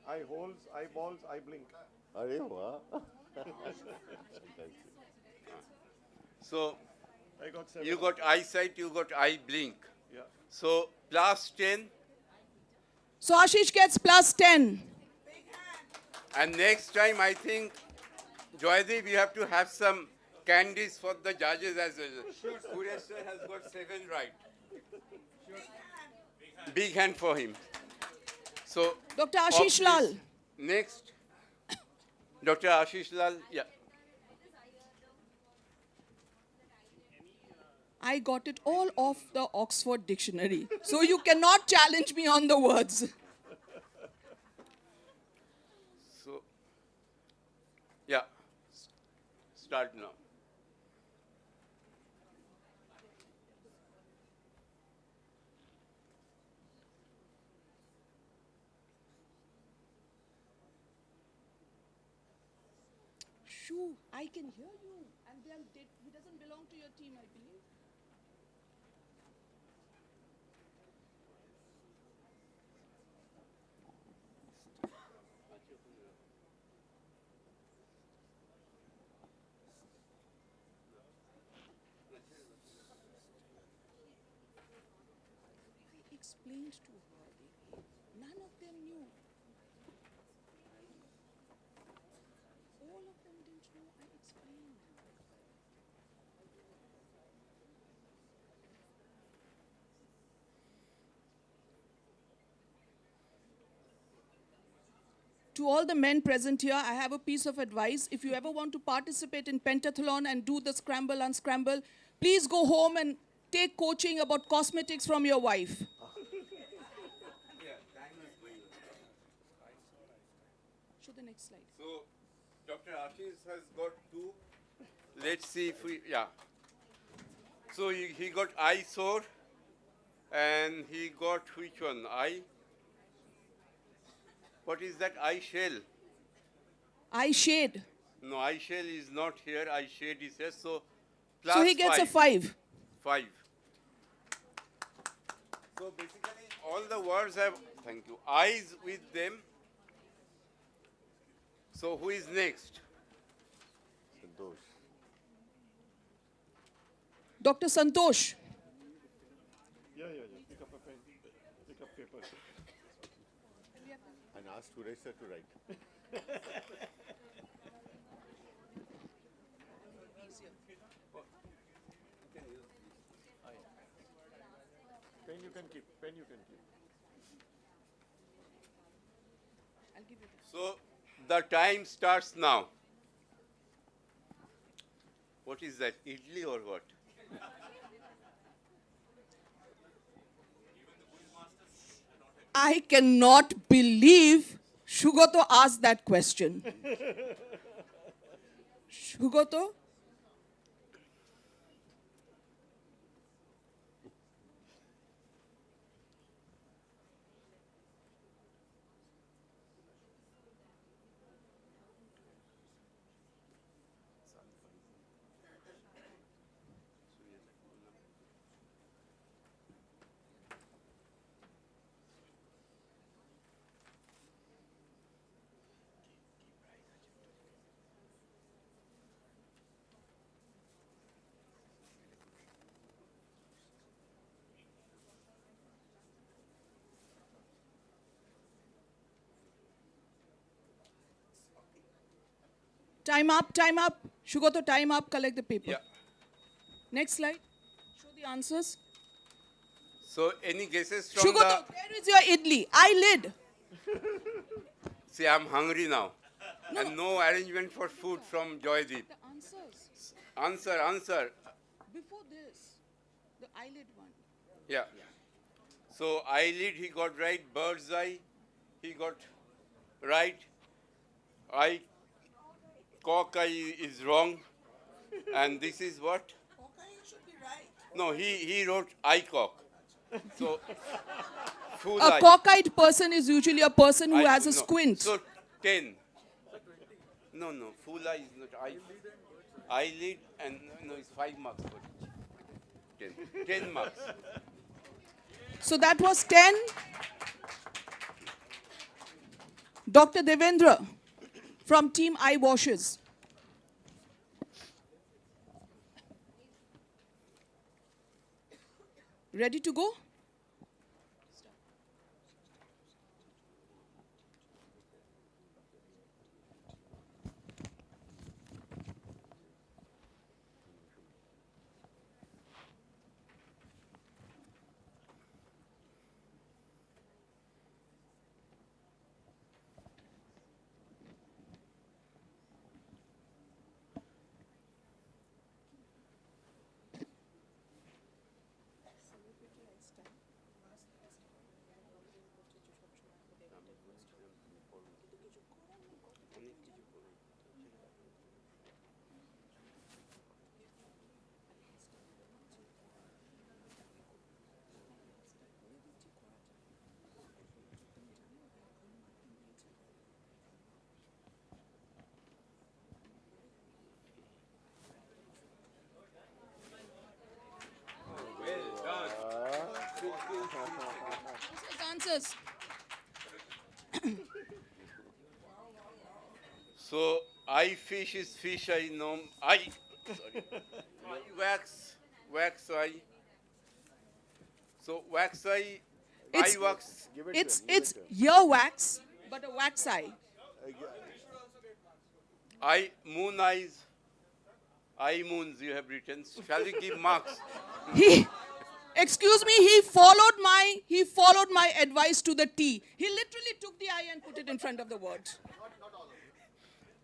Eye holes. Eyeballs. Eye blink. So I got 7. you got eyesight, you got eye blink. Yeah. So plus 10. So Ashish gets plus 10. And next time I think, Joydeep, you have to have some candies for the judges as well. Kuresh sir has got 7 right. Big hand for him. So Dr. Ashish Lal. Next. Dr. Ashish Lal, yeah. I got it all off the Oxford Dictionary. So you cannot challenge me on the words. So, yeah, start now. Shoo, I can hear you. And then he doesn't belong to your team, I believe. I explained to her. None of them knew. All of them didn't know. I explained. To all the men present here, I have a piece of advice. If you ever want to participate in Pentathlon and do the scramble, unscramble, please go home and take coaching about cosmetics from your wife. Show the next slide. So, Dr. Ashish has got 2. Let's see if we, yeah. So he got eye sore and he got which one? Eye? What is that? Eye shell? Eye shade. No, eye shell is not here. Eye shade is here. So, plus So he gets a 5. 5. So basically, all the words have, thank you, eyes with them. So who is next? Santosh. Dr. Santosh. Yeah. Pick up a pen. Pick up paper. And ask Kuresh sir to write. Pen you can keep. Pen you can keep. So the time starts now. What is that? Idli or what? I cannot believe Shugoto asked that question. Shugoto? Time up, time up. Shugoto, time up, collect the paper. Yeah. Next slide. Show the answers. So any guesses from Shugoto, where is your idli? Eyelid. See, I'm hungry now. And no arrangement for food from Joydeep. The answers. Answer. Before this, the eyelid one. Yeah. So eyelid he got right, bird's eye he got right, eye, cock eye is wrong, and this is what? No, he wrote eye cock. So full A eye. cockeyed person is usually a person who Eye- has a no. squint. So 10. No, full eye is not eye. Eyelid and no, it's 5 marks for each. 10. 10 marks. So that was 10. Dr. Devendra from Team Eye Washes. Ready to go? Answers. So eye fish is fish eye, no eye. Sorry. Wax eye. So wax eye, It's- eye wax. It's ear wax, but a wax eye. Eye moon eyes. Eye moons you have written. Shall we give marks? Excuse me, he followed my advice to the T. He literally took the eye and put it in front of the word.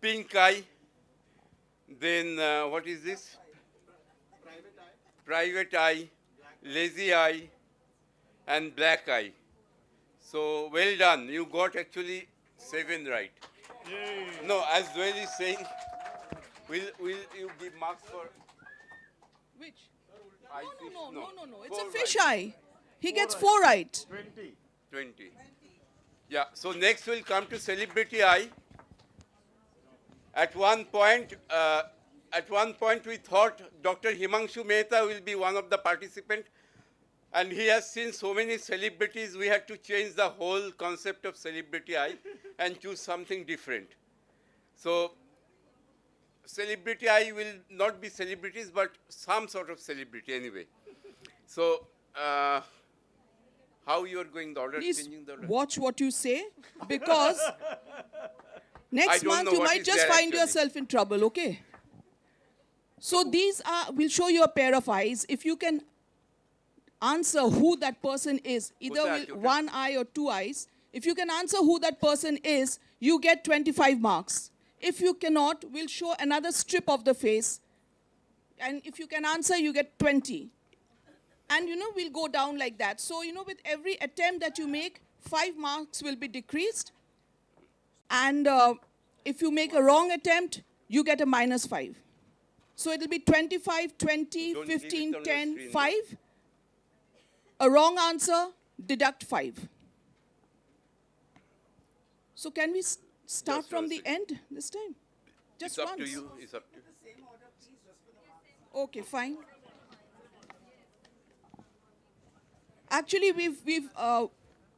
Pink eye. Then what is this? Private eye, lazy eye, and black eye. So well done. You got actually 7 right. No, as well is saying, will you give marks for Which? eye fish? No. It's a 4 fish right. eye. He gets 4 right. 20. Yeah, so next we'll come to celebrity eye. At one point we thought Dr. Himanshu Mehta will be one of the participants, and he has seen so many celebrities, we had to change the whole concept of celebrity eye and choose something different. So celebrity eye will not be celebrities, but some sort of celebrity anyway. So how you are going the order, Please changing the order? watch what you say, because next don't month know you what might is just there find actually. yourself in trouble, okay? So these are, we'll show you a pair of eyes. If you can answer who that person is, either that? with 1 eye or 2 eyes, if you can answer who that person is, you get 25 marks. If you cannot, we'll show another strip of the face. And if you can answer, you get 20. And we'll go down like that. So, with every attempt that you make, 5 marks will be decreased. And if you make a wrong attempt, you get a -5. So it'll be 25, 20, Don't leave it 15, on the 10, screen, 5. A wrong answer, deduct 5. So can we start Just from one the second. end this time? Just It's up once. to you. It's up to you. Okay, fine. Actually,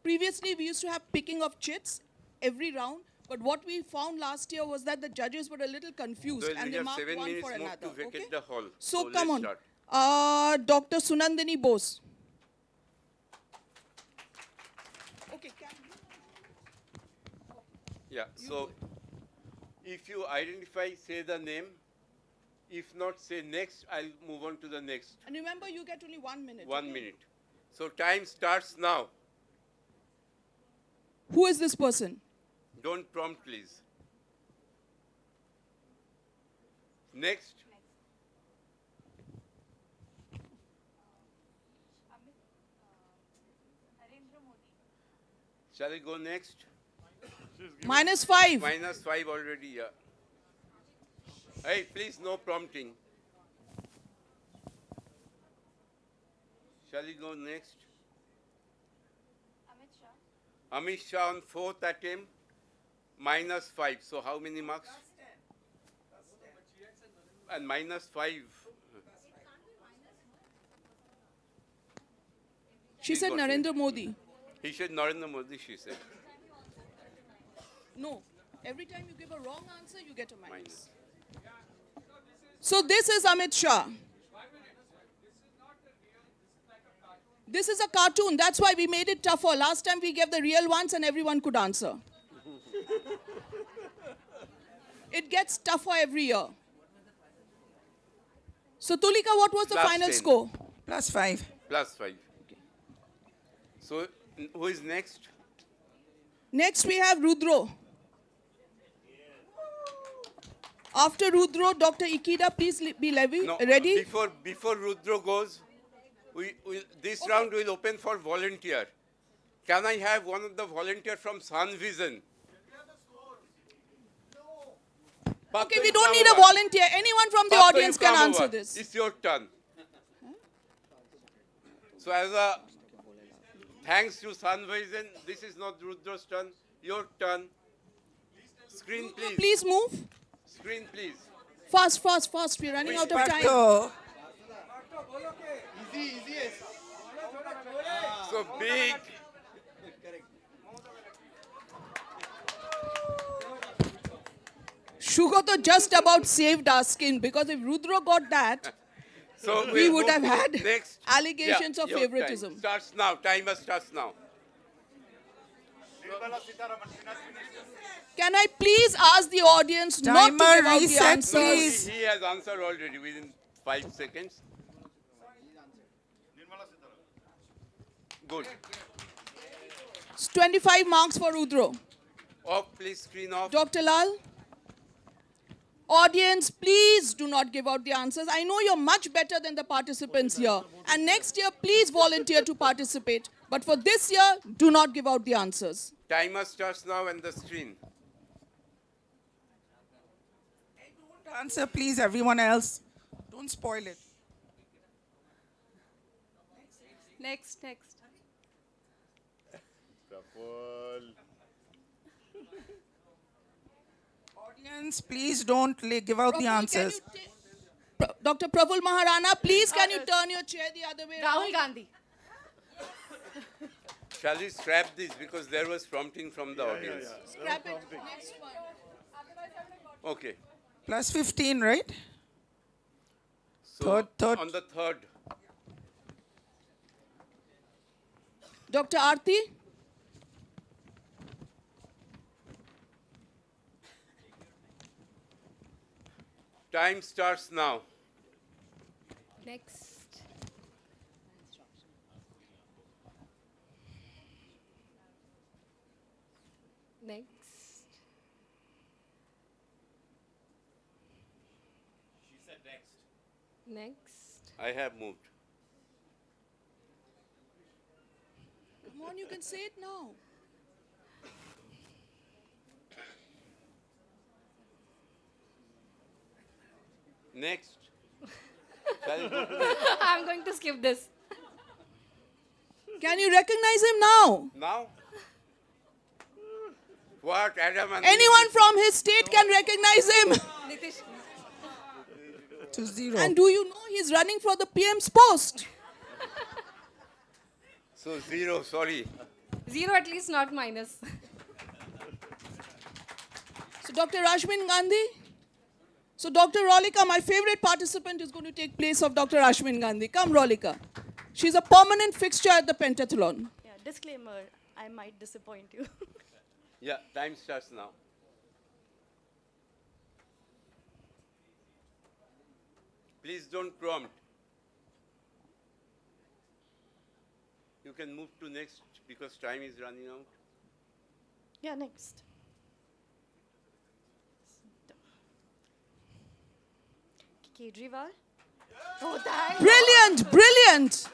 previously we used to have picking of chits every round, but what we found last year was that the judges were a little confused Well, and we they have marked 7 one minutes for more another. to vacate Okay? the hall. So let's come on, start. Dr. Sunandini Bose. Okay, Yeah, so if you identify, say the name. If not, say next, I'll move on to the next. and remember, you get only 1 minute. 1 okay? minute. So time starts now. Who is this person? Don't prompt, please. Next. Shall I go next? -5. -5 already, yeah. Hey, please, no prompting. Shall we go next? Amit Shah on 4th attempt, -5. So how many marks? And -5. She said got Narendra Modi. He said Narendra Modi, she said. No. Every time you give a wrong answer, you get a minus. So this is Amit Shah. This is a cartoon. That's why we made it tougher. Last time we gave the real ones and everyone could answer. It gets tougher every year. So Tulika, what was the Plus final 10. score? +5. +5. So who is next? Next we have Rudro. After Rudro, Dr. Ikeda, please be ready. Before Rudro goes, this round will open for volunteer. Can I have one of the volunteer from Sun Vision? Okay, we don't need a volunteer. Anyone from the Papa, audience you can come answer over. this. It's your turn. So as a thanks to Sun Vision, this is not Rudro's turn. Your turn. Screen, please. Please move. Screen, please. Fast, fast, fast. We're running out of time. So big. Shugato just about saved our skin because if Rudro got that, So we we'll would go have to had next. allegations of your favoritism. Time starts now. Timer starts now. Can I please ask the audience not to Timer give out the reset, answers? No, please. he has answered already within 5 seconds. Good. It's 25 marks for Rudro. Off, please, screen off. Dr. Lal? Audience, please do not give out the answers. I know you're much better than the participants here. And next year, please volunteer to participate. But for this year, do not give out the answers. Timer starts now and the screen. Answer, please, everyone else. Don't spoil it. Next. Audience, please don't give out the answers. Dr. Pravul Maharana, please can you turn your chair the other way around? Rahul Gandhi. Shall we scrap this because there was prompting from the audience? Scrap it. Next one. Okay. +15, right? So Third. on the third. Dr. Aarti? Time starts now. Next. Next. She said next. Next. I have moved. Come on, you can say it now. Next. Shall we go to next? I'm going to skip this. Can you recognize him now? Now? What, Adam and Anyone from his state can recognize him. Nitish. To 0. And do you know he's running for the PM's post? So 0, sorry. 0 at least, not minus. So Dr. Rashmin Gandhi? So Dr. Rolika, my favorite participant, is going to take place of Dr. Rashmin Gandhi. Come, Rolika. She's a permanent fixture at the Pentathlon. Yeah, disclaimer, I might disappoint you. Yeah, time starts now. Please don't prompt. You can move to next because time is running out. Yeah, next. Kejriwal? Oh, thank Brilliant, brilliant.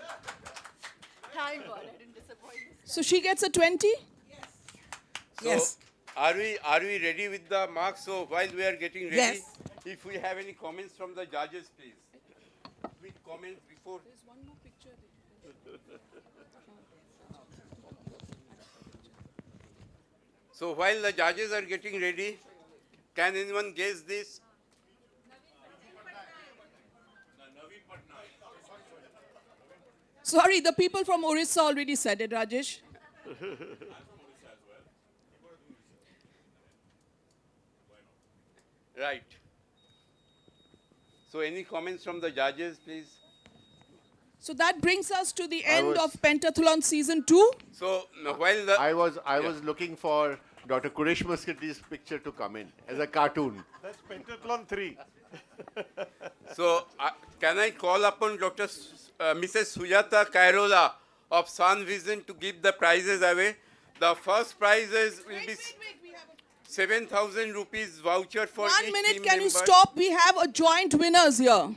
Thank God I didn't disappoint you. So she gets a 20? So Yes. are we ready with the marks? So while we are getting ready, Yes. if we have any comments from the judges, please. Quick comments before. There's one more picture. So while the judges are getting ready, can anyone guess this? Sorry, the people from Orissa already said it, Rajesh. Right. So any comments from the judges, please? So that brings us to the I end was- of Pentathlon Season 2. So while the I was looking for Dr. Kuresh Musketi's picture to come in as a cartoon. That's Pentathlon 3. So can I call upon Mrs. Sujata Kairola of Sun Vision to give the prizes away? The first prizes will be 7,000 rupees voucher for 1 each minute, team can you member. stop? We have a joint winners here.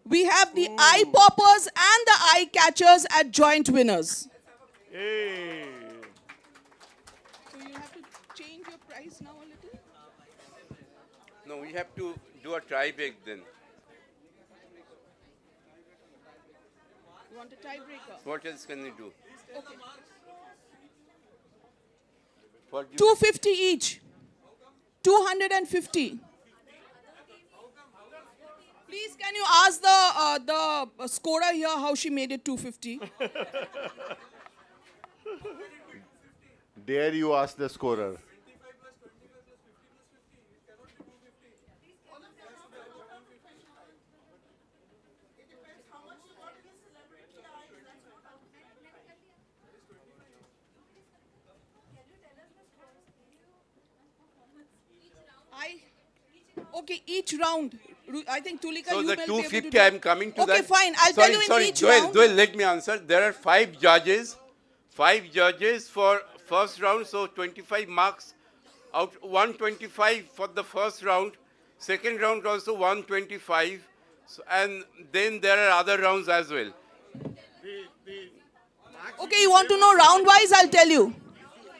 We have the eye poppers and the eye catchers at joint winners. Hey. So you have to change your price now a little? No, we have to do a tie-break then. You want a tiebreaker? What else can we do? Okay. What do you- 250 each. 250. Please, can you ask the scorer here how she made it 250? Dare you ask the scorer? Okay, each round. I think Tulika, So you the will be able to 250, do- I'm coming to that. Okay, fine. I'll sorry, tell you in sorry, each Joel, round. Joel, let me answer. There are 5 judges. 5 judges for first round, so 25 marks. Out 125 for the first round. Second round also 125. So, and then there are other rounds as well. Okay, you want to know round-wise? I'll tell you.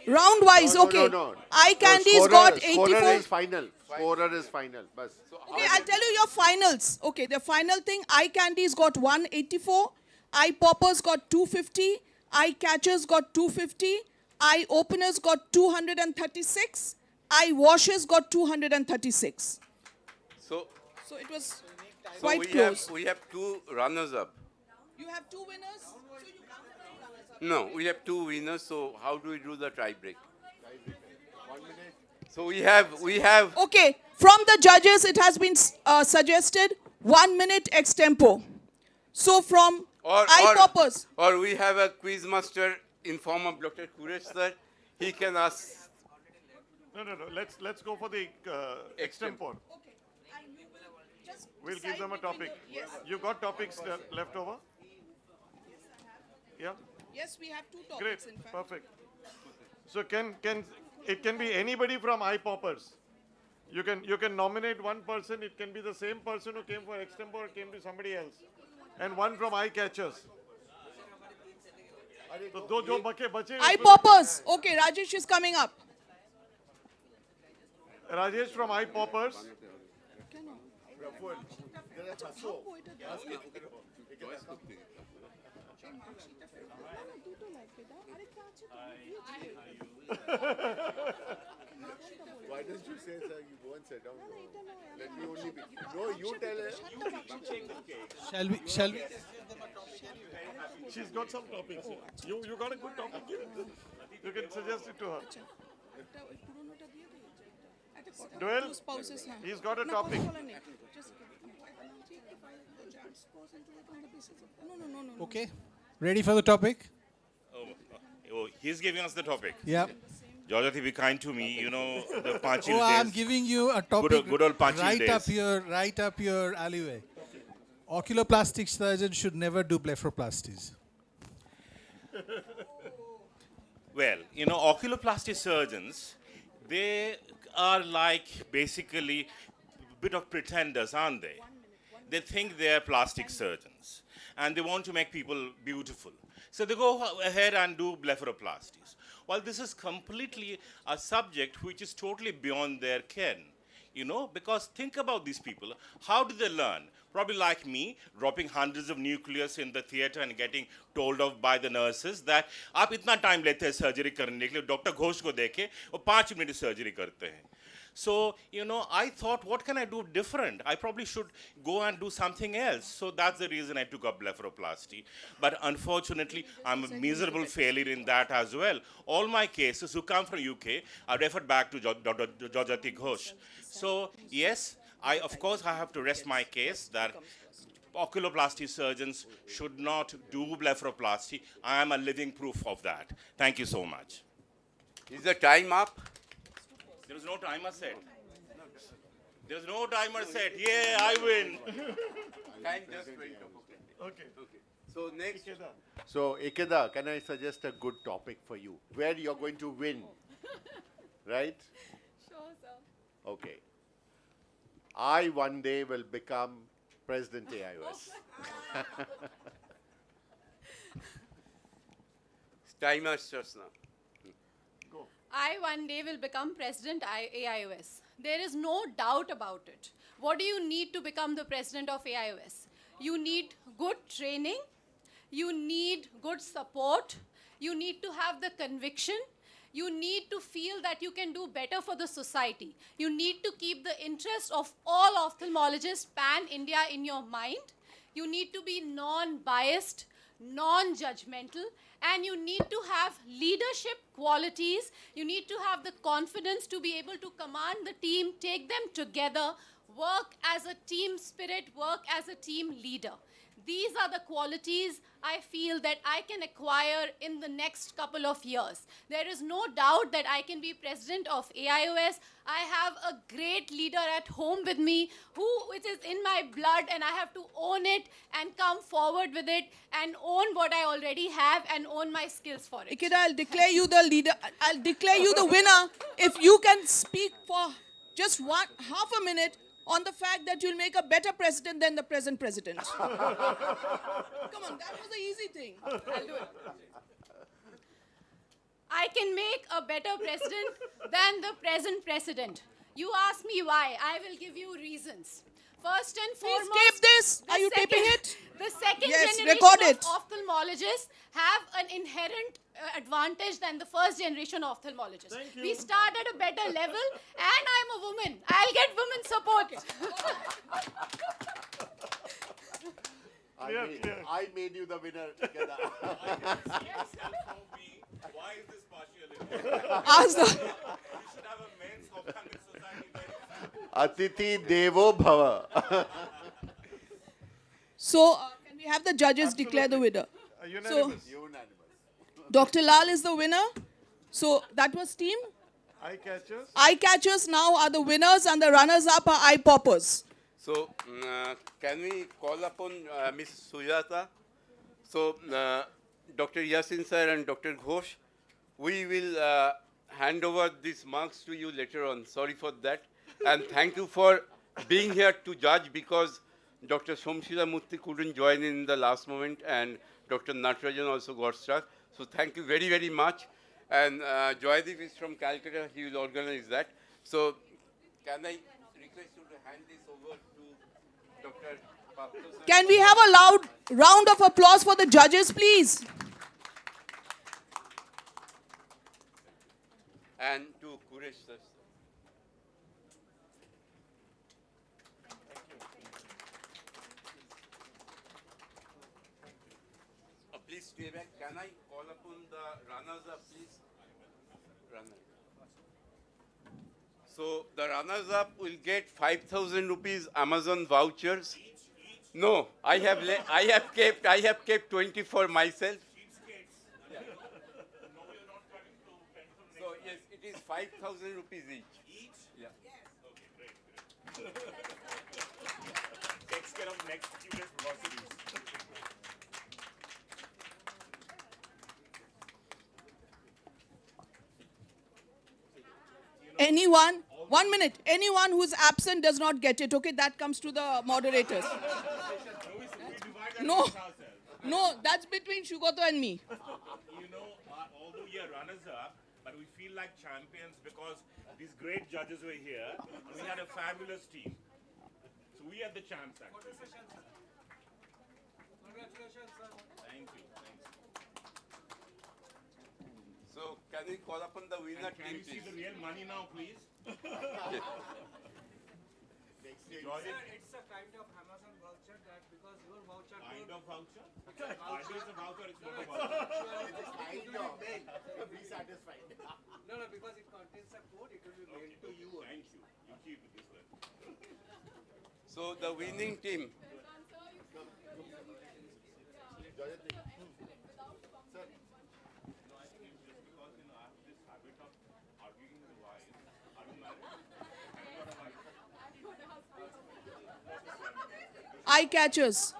Round-wise, No, okay. no. Eye No, Candy's got Scorer 84. is final. Scorer is final. Bas. Okay, I'll tell you your finals. Okay, the final thing, Eye Candy's got 184, Eye Poppers got 250, Eye Catchers got 250, Eye Openers got 236, Eye Washers got 236. So, So it was so quite we close. we have 2 runners up. You have 2 winners? No, we have 2 winners. So how do we do the tie break? So we have. Okay, from the judges, it has been suggested 1 minute extempo. So from Eye Poppers. Or we have a quiz master in form of Dr. Kuresh sir. He can ask. No. Let's go for the extempore. We'll give them a topic. You got topics left over? Yeah. Yes, we have 2 topics Great. in fact. Perfect. So it can be anybody from Eye Poppers. You can nominate one person. It can be the same person who came for extempore, came to somebody else, and one from Eye Catchers. So दो जो बचे Eye Poppers. Okay, Rajesh is coming up. Rajesh from Eye Poppers. Why don't you say, sir, you go and sit down? Let me only be. No, you tell her. Shall we? She's got some topics. You got a good topic here. You can suggest it to her. Doyle, he's got a topic. Okay. Ready for the topic? Oh, he's giving us the topic. Yeah. Georgia, be kind to me. You know the Panchil Oh, I'm days. giving you a topic Good old Panchil right days. right up your alleyway. Oculoplastic surgeons should never do blepharoplasties. Well, you know, oculoplasty surgeons, they are like basically a bit of pretenders, aren't they? They think they are plastic surgeons and they want to make people beautiful. So they go ahead and do blepharoplasties. while this is completely a subject which is totally beyond their ken. Because think about these people. How do they learn? Probably like me, dropping hundreds of nucleus in the theater and getting told off by the nurses that आप इतना time लेते हैं surgery करने के लिए, Dr. Ghosh को देखे वो 5 मिनट surgery करते हैं. So, I thought, what can I do different? I probably should go and do something else. So that's the reason I took up blepharoplasty. But unfortunately, I'm a miserable failure in that as well. All my cases who come from UK are referred back to Dr. Jajati Ghosh. So, yes, of course, I have to rest my case that oculoplasty surgeons should not do blepharoplasty. I am a living proof of that. Thank you so much. Is the time up? There is no timer set. There is no timer set. Yeah, I win. Time just went up. Okay. So next. So, Ikeda, can I suggest a good topic for you? Where you're going to win, right? Sure, sir. Okay. I one day will become President AIOS. Timer starts now. I one day will become President AIOS. There is no doubt about it. What do you need to become the President of AIOS? You need good training, you need good support, you need to have the conviction, you need to feel that you can do better for the society. You need to keep the interest of all ophthalmologists pan-India in your mind. You need to be non-biased, non-judgmental, and you need to have leadership qualities. You need to have the confidence to be able to command the team, take them together, work as a team spirit, work as a team leader. These are the qualities I feel that I can acquire in the next couple of years. There is no doubt that I can be president of AIOS. I have a great leader at home with me which is in my blood, and I have to own it and come forward with it and own what I already have and own my skills for it. Ikeda, I'll declare you the leader. I'll declare you the winner if you can speak for just half a minute on the fact that you'll make a better president than the present president. Come on, that was the easy thing. I'll do it. I can make a better president than the present president. You ask me why. I will give you reasons. First and foremost, tape this. Are you taping it? The second Yes, generation record of it. ophthalmologists have an inherent advantage than the first generation of ophthalmologists. We start at a better level, and I'm a woman. I'll get women support. I made you the winner, Ikeda. Why is this partiality? Ask the We should have a men's ophthalmic society there. Atiti Devo Bhava. So, can we have the judges declare the winner? Unanimous. Dr. Lal is the winner. So, that was team. Eye catchers. Eye catchers now are the winners, and the runners-up are eye poppers. So, can we call upon Ms. Sujata? So, Dr. Yasin sir and Dr. Ghosh, we will hand over these marks to you later on. Sorry for that. And thank you for being here to judge, because Dr. Somshila Murthy couldn't join in the last moment, and Dr. Natarajan also got stuck. So thank you very, very much. And Joydeep is from Calcutta. He will organize that. So can I request you to hand this over to Dr. Papto sir? Can we have a loud round of applause for the judges, please? And to Kuresh sir. Please stay back. Can I call upon the runners-up, please? Runner. So the runners-up will get 5,000 rupees Amazon vouchers. No, I have kept 20 for myself. So yes, it is 5,000 rupees each. Yeah. Takes care of next few days groceries. Anyone, 1 minute, anyone who's absent does not get it, okay? That comes to the moderators. No, that's between Shugoto and me. Although be a runners-up, but we feel like champions because these great judges were here. And we had a fabulous team. So we are the champs, actually. Congratulations, sir. Thank you. Thanks. So can we call upon the winner And can team, you see please? the real money now, please? Okay. Jordan, It's a kind of Amazon voucher that because your voucher kind of voucher? It's a voucher. Either it's a voucher, it's not a No, voucher. Be satisfied. No, because it contains a code, it will be mailed to you. Thank you. You keep it this way. So the winning team. Eye catchers.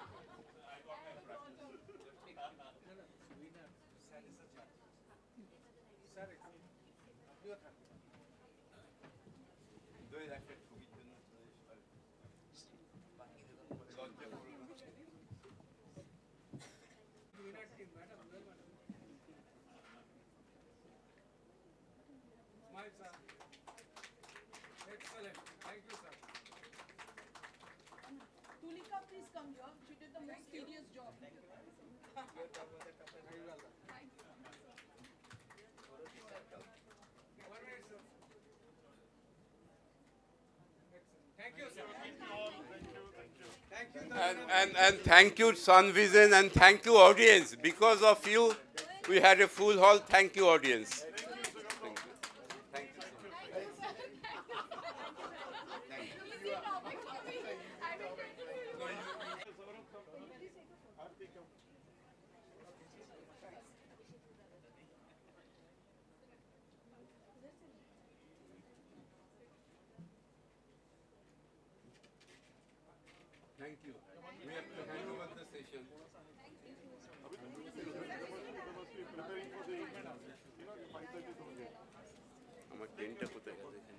Smile, sir. Excellent. Thank you, sir. Tulika, please come here. She did the most tedious job. Thank you, sir. Thank you all. Thank you. And thank you, Sun Vision, and thank you, audience. Because of you, we had a full hall. Thank you, audience. Thank you. We have to hand over the session. আমার ট্রেনটা কোথায় গেছে?